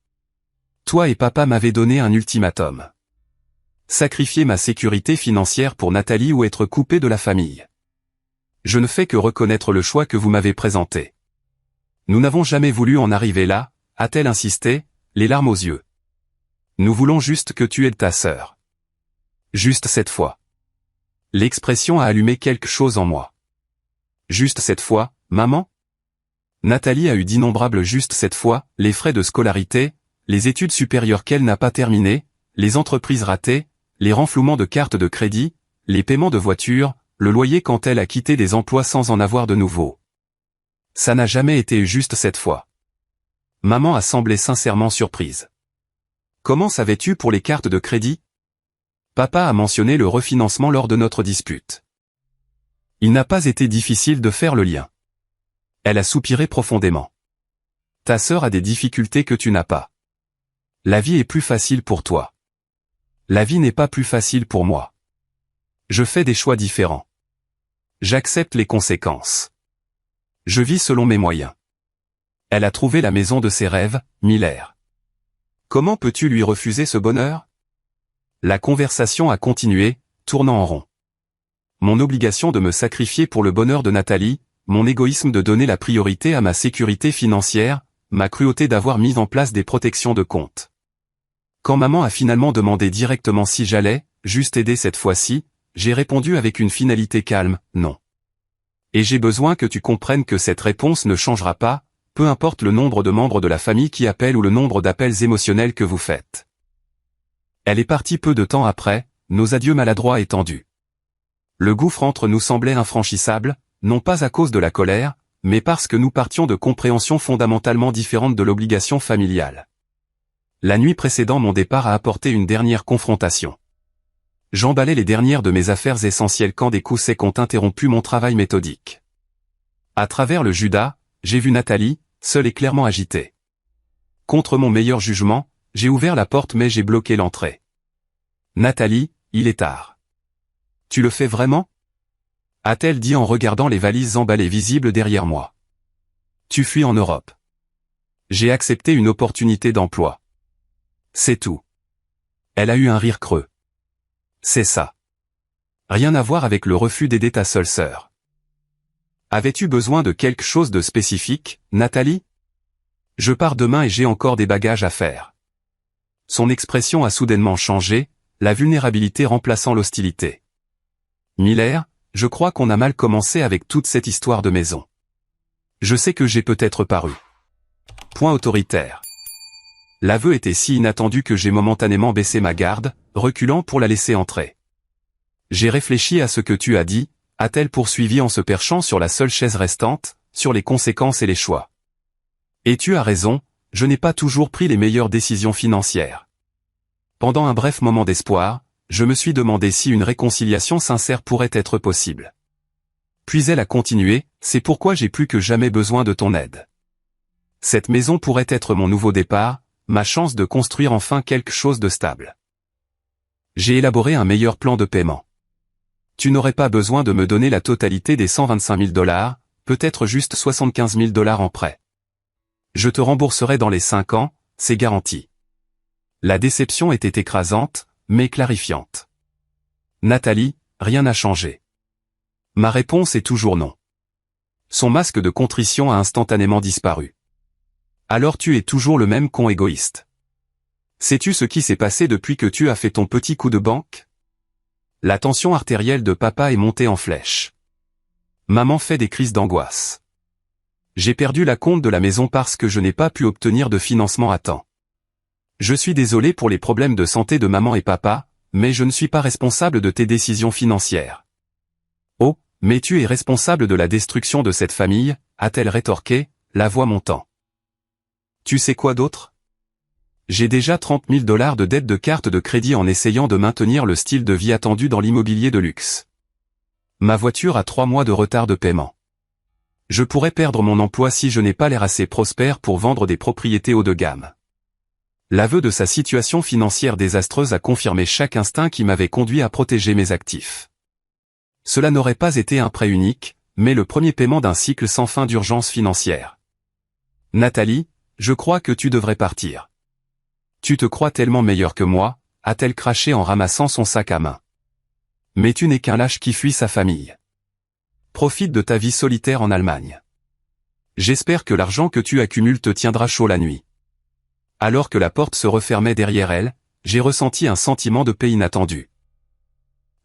Toi et papa m'avaient donné un ultimatum. Sacrifier ma sécurité financière pour Nathalie ou être coupé de la famille. Je ne fais que reconnaître le choix que vous m'avez présenté. Nous n'avons jamais voulu en arriver là, a-t-elle insisté, les larmes aux yeux. Nous voulons juste que tu aides ta sœur. Juste cette fois. L'expression a allumé quelque chose en moi. Juste cette fois, maman? Nathalie a eu d'innombrables juste cette fois, les frais de scolarité, les études supérieures qu'elle n'a pas terminées, les entreprises ratées, les renflouements de cartes de crédit, les paiements de voitures, le loyer quand elle a quitté des emplois sans en avoir de nouveaux. Ça n'a jamais été juste cette fois. Maman a semblé sincèrement surprise. Comment savais-tu pour les cartes de crédit? Papa a mentionné le refinancement lors de notre dispute. Il n'a pas été difficile de faire le lien. Elle a soupiré profondément. Ta sœur a des difficultés que tu n'as pas. La vie est plus facile pour toi. La vie n'est pas plus facile pour moi. Je fais des choix différents. J'accepte les conséquences. Je vis selon mes moyens. Elle a trouvé la maison de ses rêves, Miller. Comment peux-tu lui refuser ce bonheur? La conversation a continué, tournant en rond. Mon obligation de me sacrifier pour le bonheur de Nathalie, mon égoïsme de donner la priorité à ma sécurité financière, ma cruauté d'avoir mis en place des protections de compte. Quand maman a finalement demandé directement si j'allais, juste aider cette fois-ci, j'ai répondu avec une finalité calme, non. Et j'ai besoin que tu comprennes que cette réponse ne changera pas, peu importe le nombre de membres de la famille qui appellent ou le nombre d'appels émotionnels que vous faites. Elle est partie peu de temps après, nos adieux maladroits étendus. Le gouffre entre nous semblait infranchissable, non pas à cause de la colère, mais parce que nous partions de compréhensions fondamentalement différentes de l'obligation familiale. La nuit précédant mon départ a apporté une dernière confrontation. J'emballais les dernières de mes affaires essentielles quand des coups secs ont interrompu mon travail méthodique. À travers le Judas, j'ai vu Nathalie, seule et clairement agitée. Contre mon meilleur jugement, j'ai ouvert la porte mais j'ai bloqué l'entrée. Nathalie, il est tard. Tu le fais vraiment? A-t-elle dit en regardant les valises emballées visibles derrière moi. Tu fuis en Europe. J'ai accepté une opportunité d'emploi. C'est tout. Elle a eu un rire creux. C'est ça. Rien à voir avec le refus d'aider ta seule sœur. Avais-tu besoin de quelque chose de spécifique, Nathalie? Je pars demain et j'ai encore des bagages à faire. Son expression a soudainement changé, la vulnérabilité remplaçant l'hostilité. Miller, je crois qu'on a mal commencé avec toute cette histoire de maison. Je sais que j'ai peut-être paru. Point autoritaire. L'aveu était si inattendu que j'ai momentanément baissé ma garde, reculant pour la laisser entrer. J'ai réfléchi à ce que tu as dit, a-t-elle poursuivi en se perchant sur la seule chaise restante, sur les conséquences et les choix. Et tu as raison, je n'ai pas toujours pris les meilleures décisions financières. Pendant un bref moment d'espoir, je me suis demandé si une réconciliation sincère pourrait être possible. Puis elle a continué, c'est pourquoi j'ai plus que jamais besoin de ton aide. Cette maison pourrait être mon nouveau départ, ma chance de construire enfin quelque chose de stable. J'ai élaboré un meilleur plan de paiement. Tu n'aurais pas besoin de me donner la totalité des 125 000 $, peut-être juste 75 000 $ en prêt. Je te rembourserai dans les 5 ans, c'est garanti. La déception était écrasante, mais clarifiante. Nathalie, rien n'a changé. Ma réponse est toujours non. Son masque de contrition a instantanément disparu. Alors tu es toujours le même con égoïste. Sais-tu ce qui s'est passé depuis que tu as fait ton petit coup de banque? La tension artérielle de papa est montée en flèche. Maman fait des crises d'angoisse. J'ai perdu la compte de la maison parce que je n'ai pas pu obtenir de financement à temps. Je suis désolé pour les problèmes de santé de maman et papa, mais je ne suis pas responsable de tes décisions financières. Oh, mais tu es responsable de la destruction de cette famille, a-t-elle rétorqué, la voix montant. Tu sais quoi d'autre? J'ai déjà 30 000 $ de dette de carte de crédit en essayant de maintenir le style de vie attendu dans l'immobilier de luxe. Ma voiture a 3 mois de retard de paiement. Je pourrais perdre mon emploi si je n'ai pas l'air assez prospère pour vendre des propriétés haut de gamme. L'aveu de sa situation financière désastreuse a confirmé chaque instinct qui m'avait conduit à protéger mes actifs. Cela n'aurait pas été un prêt unique, mais le premier paiement d'un cycle sans fin d'urgence financière. Nathalie, je crois que tu devrais partir. Tu te crois tellement meilleur que moi, a-t-elle craché en ramassant son sac à main. Mais tu n'es qu'un lâche qui fuit sa famille. Profite de ta vie solitaire en Allemagne. J'espère que l'argent que tu accumules te tiendra chaud la nuit. Alors que la porte se refermait derrière elle, j'ai ressenti un sentiment de paix inattendu.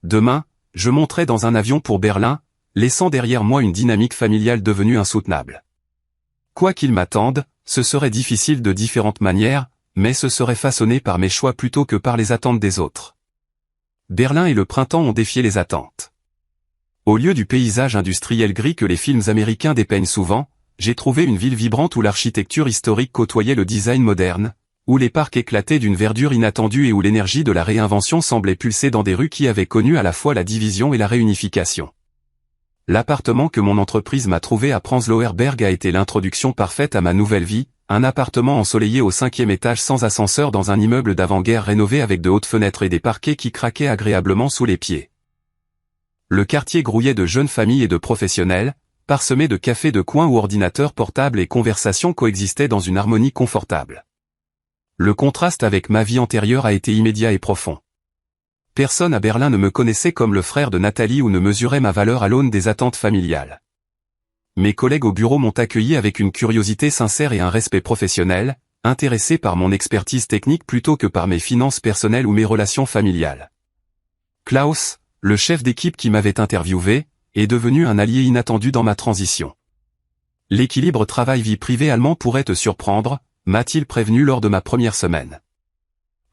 Demain, je monterai dans un avion pour Berlin, laissant derrière moi une dynamique familiale devenue insoutenable. Quoi qu'il m'attende, ce serait difficile de différentes manières, mais ce serait façonné par mes choix plutôt que par les attentes des autres. Berlin et le printemps ont défié les attentes. Au lieu du paysage industriel gris que les films américains dépeignent souvent, j'ai trouvé une ville vibrante où l'architecture historique côtoyait le design moderne, où les parcs éclataient d'une verdure inattendue et où l'énergie de la réinvention semblait pulser dans des rues qui avaient connu à la fois la division et la réunification. L'appartement que mon entreprise m'a trouvé à Prenzlauer Berg a été l'introduction parfaite à ma nouvelle vie, un appartement ensoleillé au 5e étage sans ascenseur dans un immeuble d'avant-guerre rénové avec de hautes fenêtres et des parquets qui craquaient agréablement sous les pieds. Le quartier grouillait de jeunes familles et de professionnels, parsemé de cafés de coin où ordinateurs portables et conversations coexistaient dans une harmonie confortable. Le contraste avec ma vie antérieure a été immédiat et profond. Personne à Berlin ne me connaissait comme le frère de Nathalie ou ne mesurait ma valeur à l'aune des attentes familiales. Mes collègues au bureau m'ont accueilli avec une curiosité sincère et un respect professionnel, intéressés par mon expertise technique plutôt que par mes finances personnelles ou mes relations familiales. Klaus, le chef d'équipe qui m'avait interviewé, est devenu un allié inattendu dans ma transition. L'équilibre travail-vie privée allemand pourrait te surprendre, m'a-t-il prévenu lors de ma première semaine.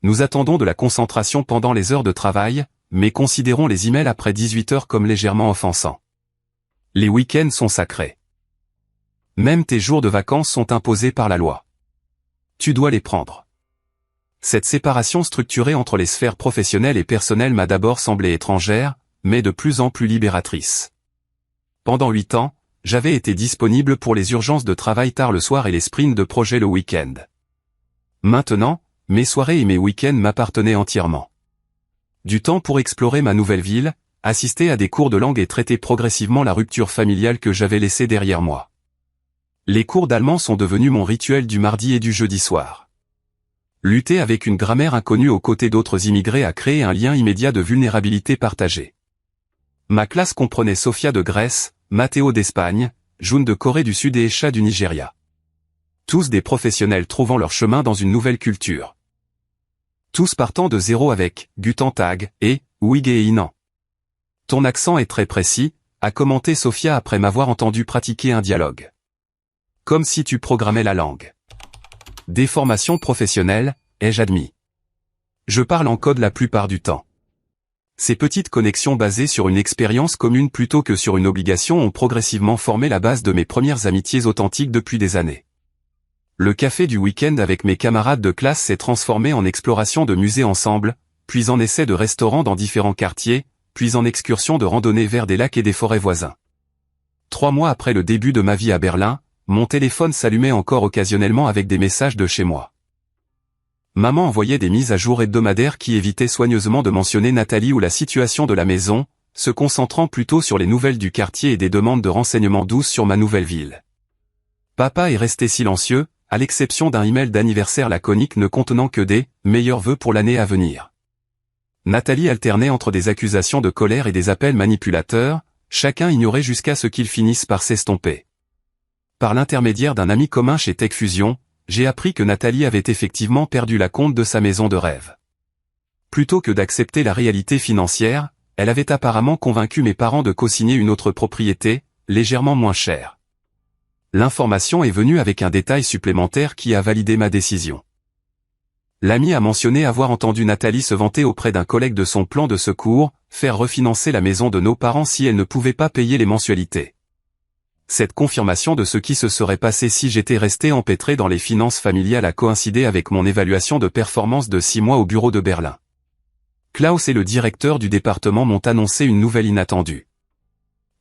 Nous attendons de la concentration pendant les heures de travail, mais considérons les emails après 18 heures comme légèrement offensants. Les week-ends sont sacrés. Même tes jours de vacances sont imposés par la loi. Tu dois les prendre. Cette séparation structurée entre les sphères professionnelles et personnelles m'a d'abord semblé étrangère, mais de plus en plus libératrice. Pendant 8 ans, j'avais été disponible pour les urgences de travail tard le soir et les sprints de projet le week-end. Maintenant, mes soirées et mes week-ends m'appartenaient entièrement. Du temps pour explorer ma nouvelle ville, assister à des cours de langue et traiter progressivement la rupture familiale que j'avais laissée derrière moi. Les cours d'allemand sont devenus mon rituel du mardi et du jeudi soir. Lutter avec une grammaire inconnue aux côtés d'autres immigrés a créé un lien immédiat de vulnérabilité partagée. Ma classe comprenait Sophia de Grèce, Matteo d'Espagne, June de Corée du Sud et Esha du Nigeria. Tous des professionnels trouvant leur chemin dans une nouvelle culture. Tous partant de zéro avec Guten Tag et Wie geht's Ihnen. Ton accent est très précis, a commenté Sophia après m'avoir entendu pratiquer un dialogue. Comme si tu programmais la langue. Des formations professionnelles, ai-je admis. Je parle en code la plupart du temps. Ces petites connexions basées sur une expérience commune plutôt que sur une obligation ont progressivement formé la base de mes premières amitiés authentiques depuis des années. Le café du week-end avec mes camarades de classe s'est transformé en exploration de musées ensemble, puis en essai de restaurants dans différents quartiers, puis en excursion de randonnée vers des lacs et des forêts voisins. 3 mois après le début de ma vie à Berlin, mon téléphone s'allumait encore occasionnellement avec des messages de chez moi. Maman envoyait des mises à jour hebdomadaires qui évitaient soigneusement de mentionner Nathalie ou la situation de la maison, se concentrant plutôt sur les nouvelles du quartier et des demandes de renseignements douces sur ma nouvelle ville. Papa est resté silencieux, à l'exception d'un email d'anniversaire laconique ne contenant que des « meilleurs vœux pour l'année à venir ». Nathalie alternait entre des accusations de colère et des appels manipulateurs, chacun ignoré jusqu'à ce qu'ils finissent par s'estomper. Par l'intermédiaire d'un ami commun chez TechFusion, j'ai appris que Nathalie avait effectivement perdu la compte de sa maison de rêve. Plutôt que d'accepter la réalité financière, elle avait apparemment convaincu mes parents de co-signer une autre propriété, légèrement moins chère. L'information est venue avec un détail supplémentaire qui a validé ma décision. L'ami a mentionné avoir entendu Nathalie se vanter auprès d'un collègue de son plan de secours, faire refinancer la maison de nos parents si elle ne pouvait pas payer les mensualités. Cette confirmation de ce qui se serait passé si j'étais resté empêtré dans les finances familiales a coïncidé avec mon évaluation de performance de 6 mois au bureau de Berlin. Klaus et le directeur du département m'ont annoncé une nouvelle inattendue.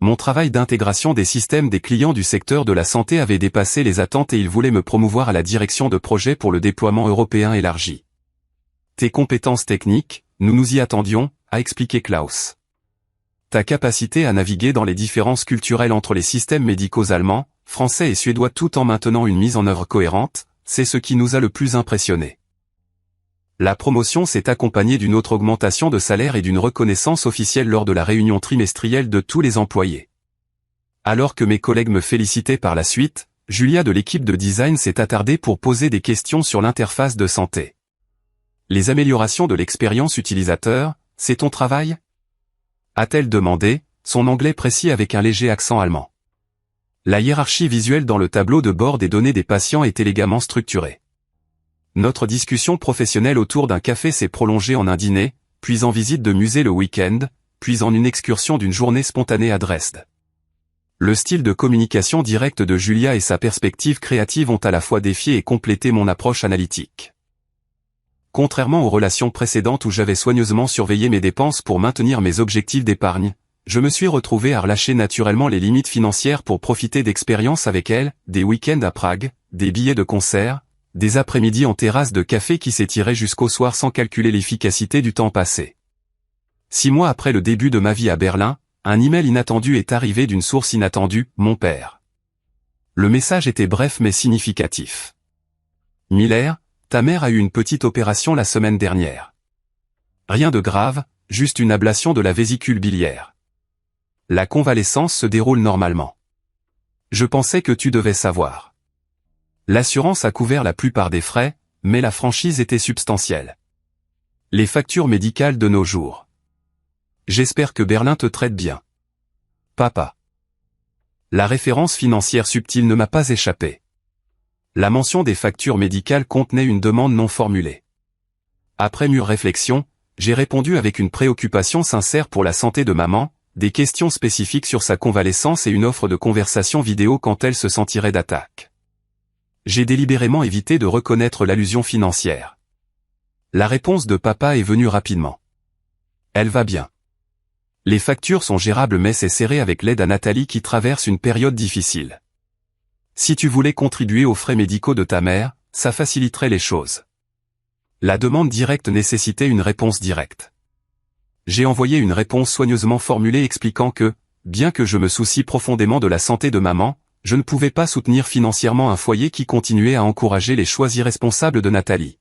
Mon travail d'intégration des systèmes des clients du secteur de la santé avait dépassé les attentes et ils voulaient me promouvoir à la direction de projet pour le déploiement européen élargi. Tes compétences techniques, nous nous y attendions, a expliqué Klaus. Ta capacité à naviguer dans les différences culturelles entre les systèmes médicaux allemands, français et suédois tout en maintenant une mise en œuvre cohérente, c'est ce qui nous a le plus impressionné. La promotion s'est accompagnée d'une autre augmentation de salaire et d'une reconnaissance officielle lors de la réunion trimestrielle de tous les employés. Alors que mes collègues me félicitaient par la suite, Julia de l'équipe de design s'est attardée pour poser des questions sur l'interface de santé. Les améliorations de l'expérience utilisateur, c'est ton travail ? A-t-elle demandé, son anglais précis avec un léger accent allemand. La hiérarchie visuelle dans le tableau de bord des données des patients est élégamment structurée. Notre discussion professionnelle autour d'un café s'est prolongée en un dîner, puis en visite de musée le week-end, puis en une excursion d'une journée spontanée à Dresde. Le style de communication directe de Julia et sa perspective créative ont à la fois défié et complété mon approche analytique. Contrairement aux relations précédentes où j'avais soigneusement surveillé mes dépenses pour maintenir mes objectifs d'épargne, je me suis retrouvé à relâcher naturellement les limites financières pour profiter d'expériences avec elle, des week-ends à Prague, des billets de concert, des après-midi en terrasse de café qui s'étiraient jusqu'au soir sans calculer l'efficacité du temps passé. 6 mois après le début de ma vie à Berlin, un email inattendu est arrivé d'une source inattendue, mon père. Le message était bref mais significatif. Miller, ta mère a eu une petite opération la semaine dernière. Rien de grave, juste une ablation de la vésicule biliaire. La convalescence se déroule normalement. Je pensais que tu devais savoir. L'assurance a couvert la plupart des frais, mais la franchise était substantielle. Les factures médicales de nos jours. J'espère que Berlin te traite bien. Papa. La référence financière subtile ne m'a pas échappé. La mention des factures médicales contenait une demande non formulée. Après mûre réflexion, j'ai répondu avec une préoccupation sincère pour la santé de maman, des questions spécifiques sur sa convalescence et une offre de conversation vidéo quand elle se sentirait d'attaque. J'ai délibérément évité de reconnaître l'allusion financière. La réponse de papa est venue rapidement. Elle va bien. Les factures sont gérables mais c'est serré avec l'aide à Nathalie qui traverse une période difficile. Si tu voulais contribuer aux frais médicaux de ta mère, ça faciliterait les choses. La demande directe nécessitait une réponse directe. J'ai envoyé une réponse soigneusement formulée expliquant que, bien que je me soucie profondément de la santé de maman, je ne pouvais pas soutenir financièrement un foyer qui continuait à encourager les choix irresponsables de Nathalie.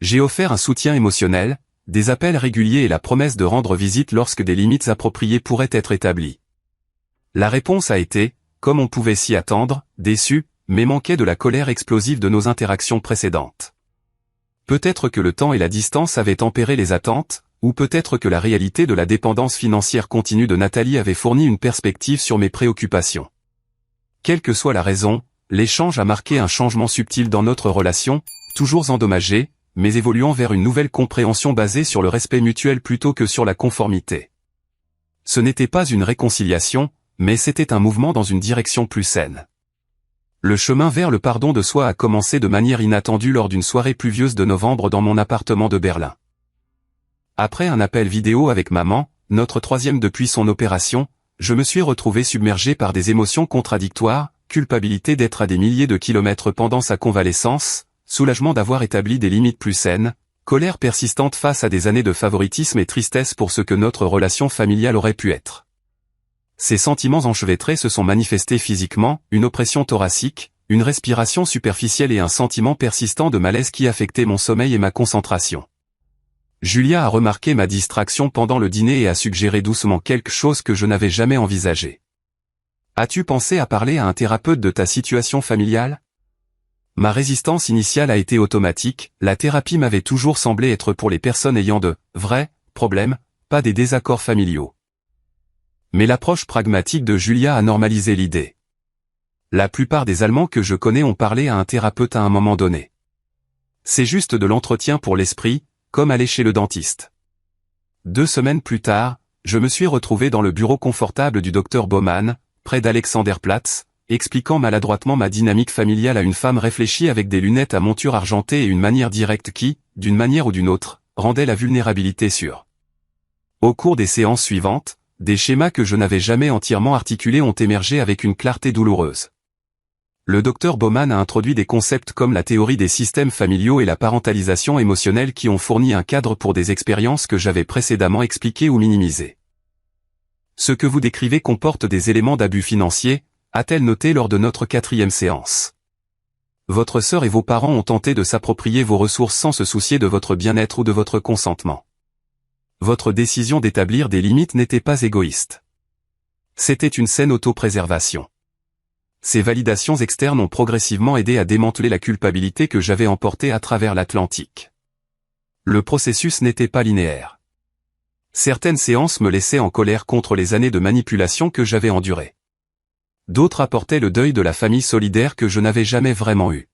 J'ai offert un soutien émotionnel, des appels réguliers et la promesse de rendre visite lorsque des limites appropriées pourraient être établies. La réponse a été, comme on pouvait s'y attendre, déçu, mais manquait de la colère explosive de nos interactions précédentes. Peut-être que le temps et la distance avaient tempéré les attentes, ou peut-être que la réalité de la dépendance financière continue de Nathalie avait fourni une perspective sur mes préoccupations. Quelle que soit la raison, l'échange a marqué un changement subtil dans notre relation, toujours endommagée, mais évoluant vers une nouvelle compréhension basée sur le respect mutuel plutôt que sur la conformité. Ce n'était pas une réconciliation, mais c'était un mouvement dans une direction plus saine. Le chemin vers le pardon de soi a commencé de manière inattendue lors d'une soirée pluvieuse de novembre dans mon appartement de Berlin. Après un appel vidéo avec maman, notre troisième depuis son opération, je me suis retrouvé submergé par des émotions contradictoires, culpabilité d'être à des milliers de kilomètres pendant sa convalescence, soulagement d'avoir établi des limites plus saines, colère persistante face à des années de favoritisme et tristesse pour ce que notre relation familiale aurait pu être. Ces sentiments enchevêtrés se sont manifestés physiquement, une oppression thoracique, une respiration superficielle et un sentiment persistant de malaise qui affectait mon sommeil et ma concentration. Julia a remarqué ma distraction pendant le dîner et a suggéré doucement quelque chose que je n'avais jamais envisagé. « As-tu pensé à parler à un thérapeute de ta situation familiale ?» Ma résistance initiale a été automatique, la thérapie m'avait toujours semblé être pour les personnes ayant de vrais problèmes, pas des désaccords familiaux. Mais l'approche pragmatique de Julia a normalisé l'idée. La plupart des Allemands que je connais ont parlé à un thérapeute à un moment donné. C'est juste de l'entretien pour l'esprit, comme aller chez le dentiste. 2 semaines plus tard, je me suis retrouvé dans le bureau confortable du docteur Baumann, près d'Alexanderplatz, expliquant maladroitement ma dynamique familiale à une femme réfléchie avec des lunettes à monture argentée et une manière directe qui, d'une manière ou d'une autre, rendait la vulnérabilité sûre. Au cours des séances suivantes, des schémas que je n'avais jamais entièrement articulés ont émergé avec une clarté douloureuse. Le docteur Baumann a introduit des concepts comme la théorie des systèmes familiaux et la parentalisation émotionnelle qui ont fourni un cadre pour des expériences que j'avais précédemment expliquées ou minimisées. Ce que vous décrivez comporte des éléments d'abus financiers, a-t-elle noté lors de notre 4e séance. Votre sœur et vos parents ont tenté de s'approprier vos ressources sans se soucier de votre bien-être ou de votre consentement. Votre décision d'établir des limites n'était pas égoïste. C'était une saine autopréservation. Ces validations externes ont progressivement aidé à démanteler la culpabilité que j'avais emportée à travers l'Atlantique. Le processus n'était pas linéaire. Certaines séances me laissaient en colère contre les années de manipulation que j'avais endurées. D'autres apportaient le deuil de la famille solidaire que je n'avais jamais vraiment eu.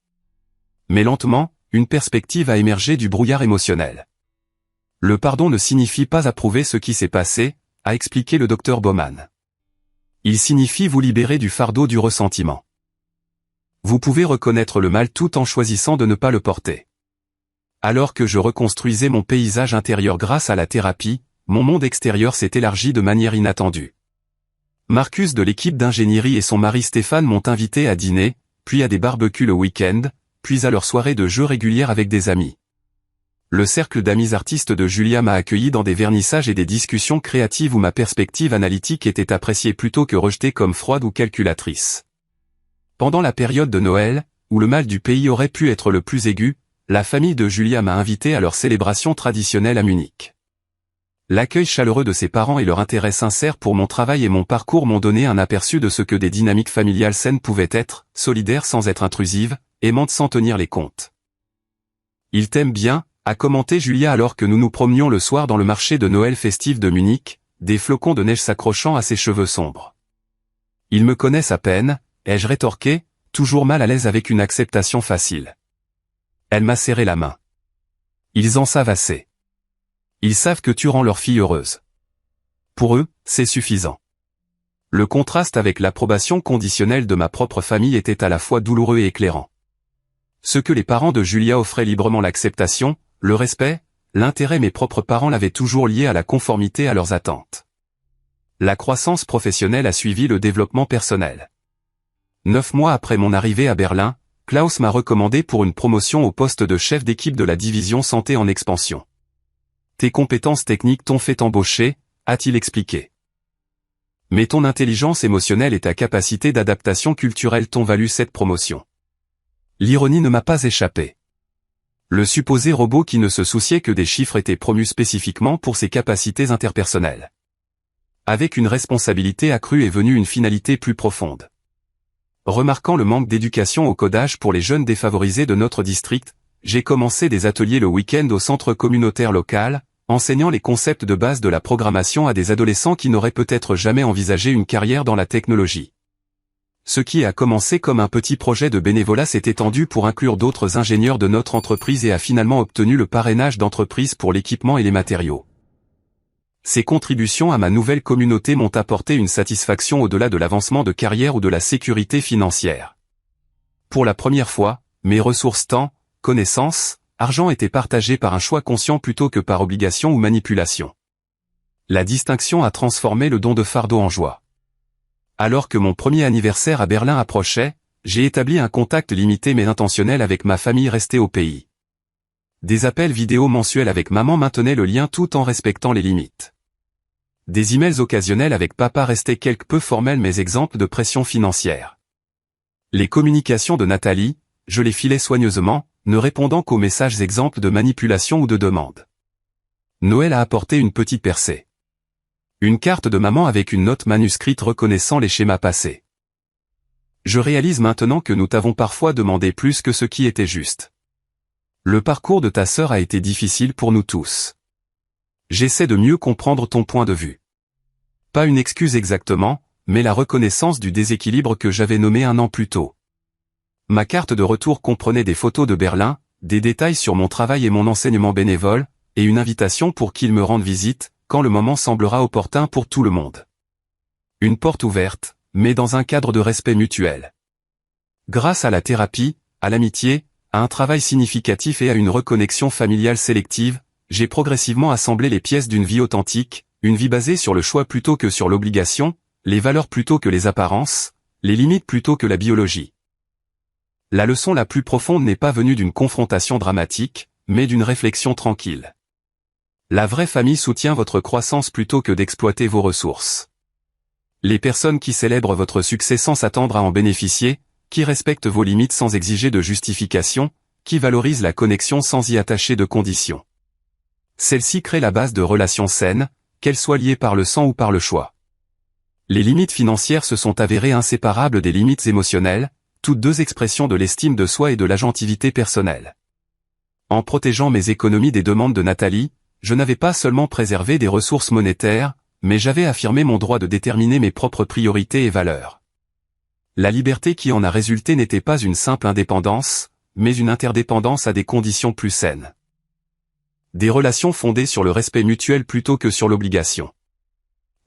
Mais lentement, une perspective a émergé du brouillard émotionnel. Le pardon ne signifie pas approuver ce qui s'est passé, a expliqué le docteur Baumann. Il signifie vous libérer du fardeau du ressentiment. Vous pouvez reconnaître le mal tout en choisissant de ne pas le porter. Alors que je reconstruisais mon paysage intérieur grâce à la thérapie, mon monde extérieur s'est élargi de manière inattendue. Marcus de l'équipe d'ingénierie et son mari Stéphane m'ont invité à dîner, puis à des barbecues le week-end, puis à leur soirée de jeux régulière avec des amis. Le cercle d'amis artistes de Julia m'a accueilli dans des vernissages et des discussions créatives où ma perspective analytique était appréciée plutôt que rejetée comme froide ou calculatrice. Pendant la période de Noël, où le mal du pays aurait pu être le plus aigu, la famille de Julia m'a invité à leur célébration traditionnelle à Munich. L'accueil chaleureux de ses parents et leur intérêt sincère pour mon travail et mon parcours m'ont donné un aperçu de ce que des dynamiques familiales saines pouvaient être, solidaires sans être intrusives, aimantes sans tenir les comptes. Ils t'aiment bien, a commenté Julia alors que nous nous promenions le soir dans le marché de Noël festif de Munich, des flocons de neige s'accrochant à ses cheveux sombres. Ils me connaissent à peine, ai-je rétorqué, toujours mal à l'aise avec une acceptation facile. Elle m'a serré la main. Ils en savent assez. Ils savent que tu rends leur fille heureuse. Pour eux, c'est suffisant. Le contraste avec l'approbation conditionnelle de ma propre famille était à la fois douloureux et éclairant. Ce que les parents de Julia offraient librement l'acceptation, le respect, l'intérêt, mes propres parents l'avaient toujours lié à la conformité à leurs attentes. La croissance professionnelle a suivi le développement personnel. 9 mois après mon arrivée à Berlin, Klaus m'a recommandé pour une promotion au poste de chef d'équipe de la division santé en expansion. Tes compétences techniques t'ont fait embaucher, a-t-il expliqué. Mais ton intelligence émotionnelle et ta capacité d'adaptation culturelle t'ont valu cette promotion. L'ironie ne m'a pas échappé. Le supposé robot qui ne se souciait que des chiffres était promu spécifiquement pour ses capacités interpersonnelles. Avec une responsabilité accrue est venue une finalité plus profonde. Remarquant le manque d'éducation au codage pour les jeunes défavorisés de notre district, j'ai commencé des ateliers le week-end au centre communautaire local, enseignant les concepts de base de la programmation à des adolescents qui n'auraient peut-être jamais envisagé une carrière dans la technologie. Ce qui a commencé comme un petit projet de bénévolat s'est étendu pour inclure d'autres ingénieurs de notre entreprise et a finalement obtenu le parrainage d'entreprise pour l'équipement et les matériaux. Ces contributions à ma nouvelle communauté m'ont apporté une satisfaction au-delà de l'avancement de carrière ou de la sécurité financière. Pour la première fois, mes ressources temps, connaissances, argent étaient partagées par un choix conscient plutôt que par obligation ou manipulation. La distinction a transformé le don de fardeau en joie. Alors que mon premier anniversaire à Berlin approchait, j'ai établi un contact limité mais intentionnel avec ma famille restée au pays. Des appels vidéo mensuels avec maman maintenaient le lien tout en respectant les limites. Des emails occasionnels avec papa restaient quelque peu formels mais exemples de pression financière. Les communications de Nathalie, je les filais soigneusement, ne répondant qu'aux messages exemples de manipulation ou de demande. Noël a apporté une petite percée. Une carte de maman avec une note manuscrite reconnaissant les schémas passés. Je réalise maintenant que nous t'avons parfois demandé plus que ce qui était juste. Le parcours de ta sœur a été difficile pour nous tous. J'essaie de mieux comprendre ton point de vue. Pas une excuse exactement, mais la reconnaissance du déséquilibre que j'avais nommé un an plus tôt. Ma carte de retour comprenait des photos de Berlin, des détails sur mon travail et mon enseignement bénévole, et une invitation pour qu'il me rende visite, quand le moment semblera opportun pour tout le monde. Une porte ouverte, mais dans un cadre de respect mutuel. Grâce à la thérapie, à l'amitié, à un travail significatif et à une reconnexion familiale sélective, j'ai progressivement assemblé les pièces d'une vie authentique, une vie basée sur le choix plutôt que sur l'obligation, les valeurs plutôt que les apparences, les limites plutôt que la biologie. La leçon la plus profonde n'est pas venue d'une confrontation dramatique, mais d'une réflexion tranquille. La vraie famille soutient votre croissance plutôt que d'exploiter vos ressources. Les personnes qui célèbrent votre succès sans s'attendre à en bénéficier, qui respectent vos limites sans exiger de justification, qui valorisent la connexion sans y attacher de conditions. Celle-ci crée la base de relations saines, qu'elles soient liées par le sang ou par le choix. Les limites financières se sont avérées inséparables des limites émotionnelles, toutes deux expressions de l'estime de soi et de l'agentivité personnelle. En protégeant mes économies des demandes de Nathalie, je n'avais pas seulement préservé des ressources monétaires, mais j'avais affirmé mon droit de déterminer mes propres priorités et valeurs. La liberté qui en a résulté n'était pas une simple indépendance, mais une interdépendance à des conditions plus saines. Des relations fondées sur le respect mutuel plutôt que sur l'obligation.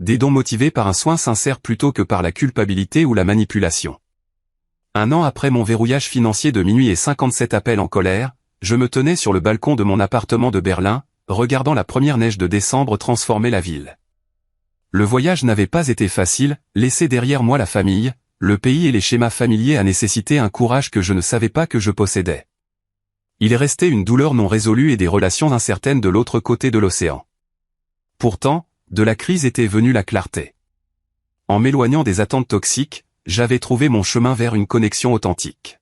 Des dons motivés par un soin sincère plutôt que par la culpabilité ou la manipulation. Un an après mon verrouillage financier de minuit et 57 appels en colère, je me tenais sur le balcon de mon appartement de Berlin, regardant la première neige de décembre transformer la ville. Le voyage n'avait pas été facile, laisser derrière moi la famille, le pays et les schémas familiers a nécessité un courage que je ne savais pas que je possédais. Il restait une douleur non résolue et des relations incertaines de l'autre côté de l'océan. Pourtant, de la crise était venue la clarté. En m'éloignant des attentes toxiques, j'avais trouvé mon chemin vers une connexion authentique.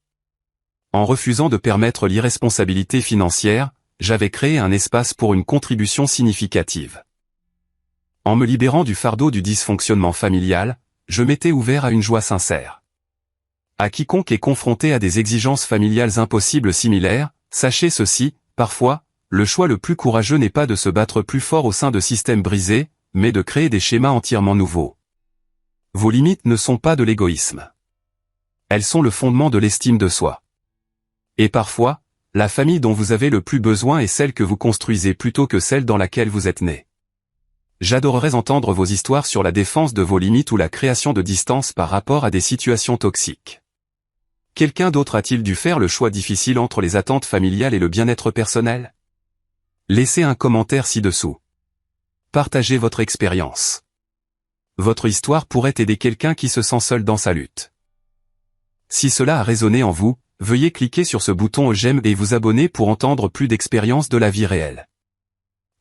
En refusant de permettre l'irresponsabilité financière, j'avais créé un espace pour une contribution significative. En me libérant du fardeau du dysfonctionnement familial, je m'étais ouvert à une joie sincère. À quiconque est confronté à des exigences familiales impossibles similaires, sachez ceci, parfois, le choix le plus courageux n'est pas de se battre plus fort au sein de systèmes brisés, mais de créer des schémas entièrement nouveaux. Vos limites ne sont pas de l'égoïsme. Elles sont le fondement de l'estime de soi. Et parfois, la famille dont vous avez le plus besoin est celle que vous construisez plutôt que celle dans laquelle vous êtes né. J'adorerais entendre vos histoires sur la défense de vos limites ou la création de distance par rapport à des situations toxiques. Quelqu'un d'autre a-t-il dû faire le choix difficile entre les attentes familiales et le bien-être personnel? Laissez un commentaire ci-dessous. Partagez votre expérience. Votre histoire pourrait aider quelqu'un qui se sent seul dans sa lutte. Si cela a résonné en vous, veuillez cliquer sur ce bouton j'aime et vous abonner pour entendre plus d'expériences de la vie réelle.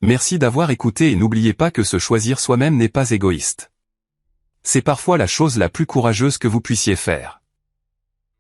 Merci d'avoir écouté et n'oubliez pas que se choisir soi-même n'est pas égoïste. C'est parfois la chose la plus courageuse que vous puissiez faire.